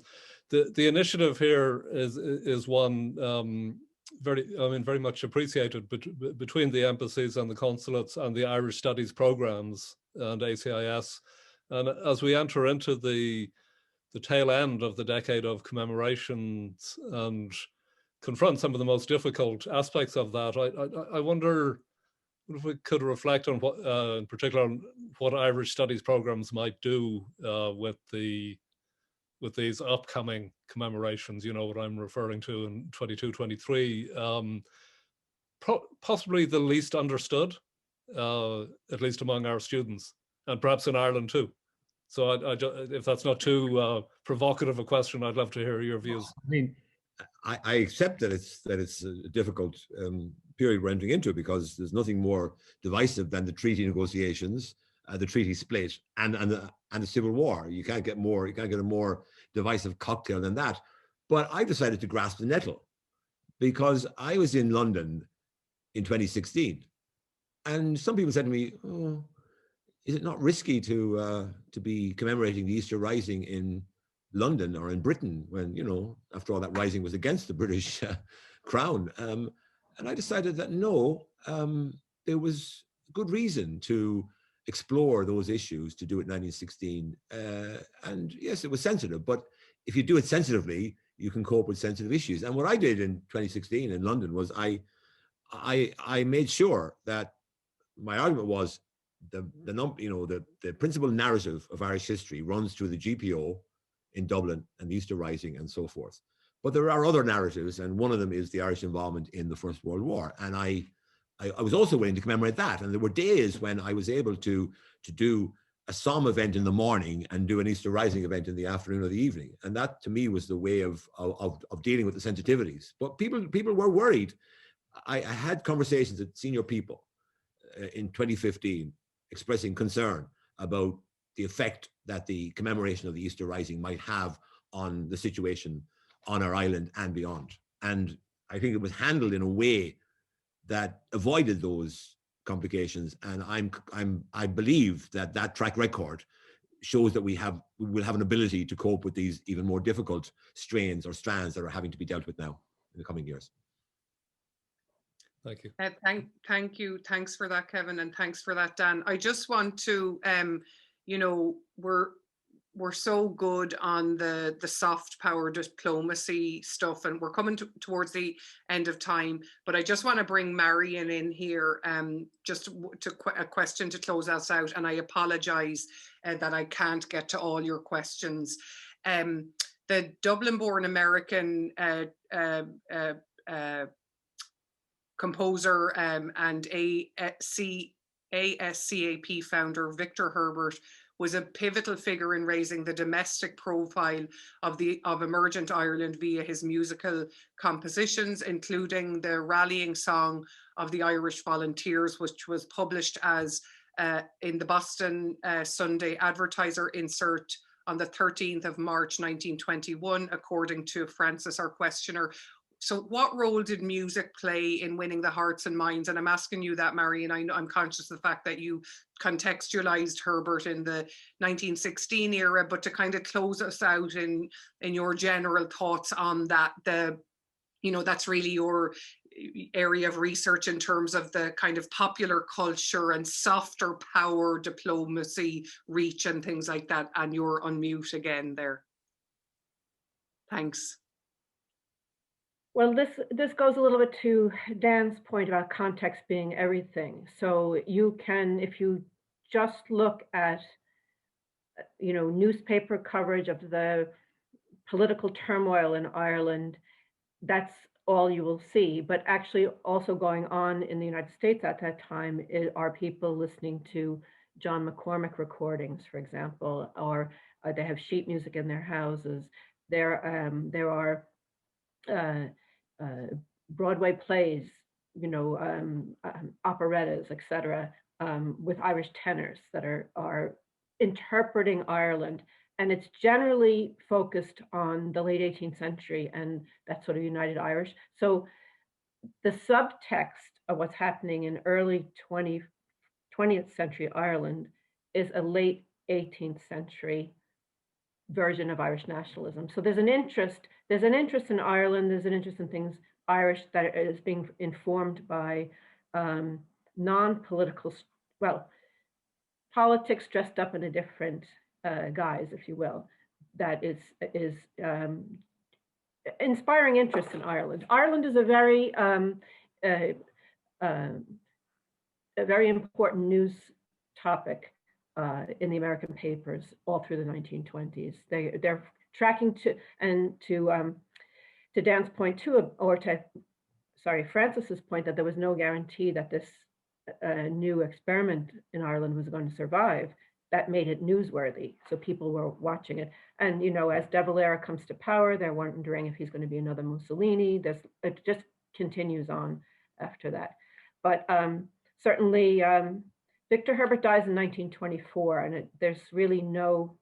The initiative here is one very much appreciated between the embassies and the consulates and the Irish Studies programs and ACIS. And as we enter into the tail end of the decade of commemorations and confront some of the most difficult aspects of that, I wonder if we could reflect on what, in particular, what Irish Studies programs might do with these upcoming commemorations. You know what I'm referring to in 22, 23. Possibly the least understood, at least among our students, and perhaps in Ireland too. So if that's not too provocative a question, I'd love to hear your views. I mean, I accept that it's a difficult period we're entering into, because there's nothing more divisive than the treaty negotiations, the treaty split, and the Civil War. You can't get a more divisive cocktail than that. But I decided to grasp the nettle, because I was in London in 2016, and some people said to me, "Oh, is it not risky to be commemorating the Easter Rising in London or in Britain, when, you know, after all, that rising was against the British crown?" And I decided that no, there was good reason to explore those issues, to do it in 1916. And yes, it was sensitive, but if you do it sensitively, you can cope with sensitive issues. And what I did in 2016 in London was I made sure that my argument was the principal narrative of Irish history runs through the GPO in Dublin and the Easter Rising and so forth. But there are other narratives, and one of them is the Irish involvement in the First World War. And I was also willing to commemorate that. And there were days when I was able to do a Somme event in the morning and do an Easter Rising event in the afternoon or the evening. And that, to me, was the way of dealing with the sensitivities. But people were worried. I had conversations with senior people in 2015 expressing concern about the effect that the commemoration of the Easter Rising might have on the situation on our island and beyond. And I think it was handled in a way that avoided those complications. And I believe that track record shows that we will have an ability to cope with these even more difficult strains or strands that are having to be dealt with now in the coming years. Thank you. Thank you. Thanks for that, Kevin, and thanks for that, Dan. I just want to, you know, we're so good on the soft power diplomacy stuff, and we're coming towards the end of time. But I just want to bring Marion in here, just to a question to close us out. And I apologise that I can't get to all your questions. The Dublin-born American composer and ASCAP founder Victor Herbert was a pivotal figure in raising the domestic profile of emergent Ireland via his musical compositions, including the rallying song of the Irish Volunteers, which was published as in the Boston Sunday Advertiser insert on the 13th of March 1921, according to Francis, our questioner. So what role did music play in winning the hearts and minds? And I'm asking you that, Marion. I'm conscious of the fact that you contextualized Herbert in the 1916 era, but to kind of close us out in your general thoughts on that, that's really your area of research in terms of the kind of popular culture and softer power diplomacy reach and things like that. And you're on mute again there. Thanks. Well, this goes a little bit to Dan's point about context being everything. So you can, if you just look at, newspaper coverage of the political turmoil in Ireland, that's all you will see. But actually also going on in the United States at that time are people listening to John McCormack recordings, for example, or they have sheet music in their houses. There are Broadway plays, operettas, etc., with Irish tenors that are interpreting Ireland, and it's generally focused on the late 18th century and that sort of United Irish. So the subtext of what's happening in early 20th century Ireland is a late 18th century version of Irish nationalism. So there's an interest in Ireland, there's an interest in things Irish that is being informed by non-political, well, politics dressed up in a different guise, if you will, that is inspiring interest in Ireland. Ireland is a very important news topic in the American papers all through the 1920s. They're tracking to Dan's point too, or to, sorry, Francis's point that there was no guarantee that this new experiment in Ireland was going to survive. That made it newsworthy, so people were watching it. And you know, as De Valera comes to power, they're wondering if he's going to be another Mussolini. It just continues on after that. But certainly, Victor Herbert dies in 1924, and there's really no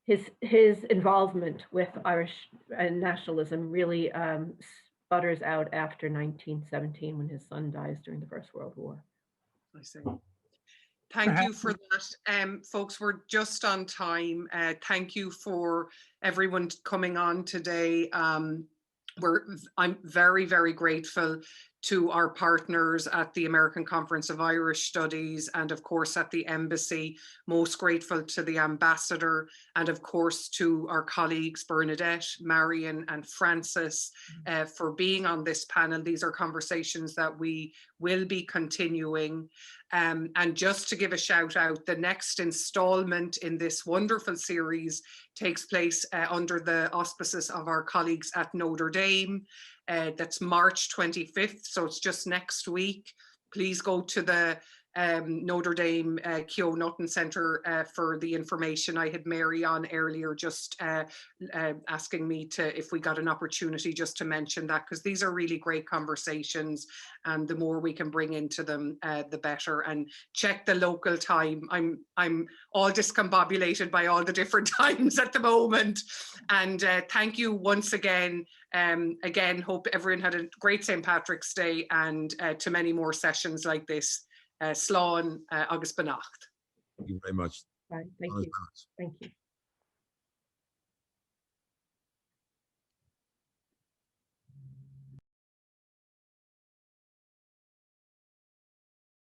his involvement with Irish nationalism really sputters out after 1917 when his son dies during the First World War. I see. Thank you for that. Folks, we're just on time. Thank you for everyone coming on today. I'm very, very grateful to our partners at the American Conference of Irish Studies and of course at the Embassy, most grateful to the Ambassador and of course to our colleagues Bernadette, Marion and Francis for being on this panel. These are conversations that we will be continuing. And just to give a shout out, the next installment in this wonderful series takes place under the auspices of our colleagues at Notre Dame. That's March 25th, so it's just next week. Please go to the Notre Dame Keogh Nutton Centre for the information. I had Mary on earlier just asking me if we got an opportunity just to mention that, because these are really great conversations and the more we can bring into them, the better. And check the local time. I'm all discombobulated by all the different times at the moment. And thank you once again. Again, hope everyone had a great St. Patrick's Day and to many more sessions like this. Slán agus benacht. Thank you very much. Right, thank you. Thank you.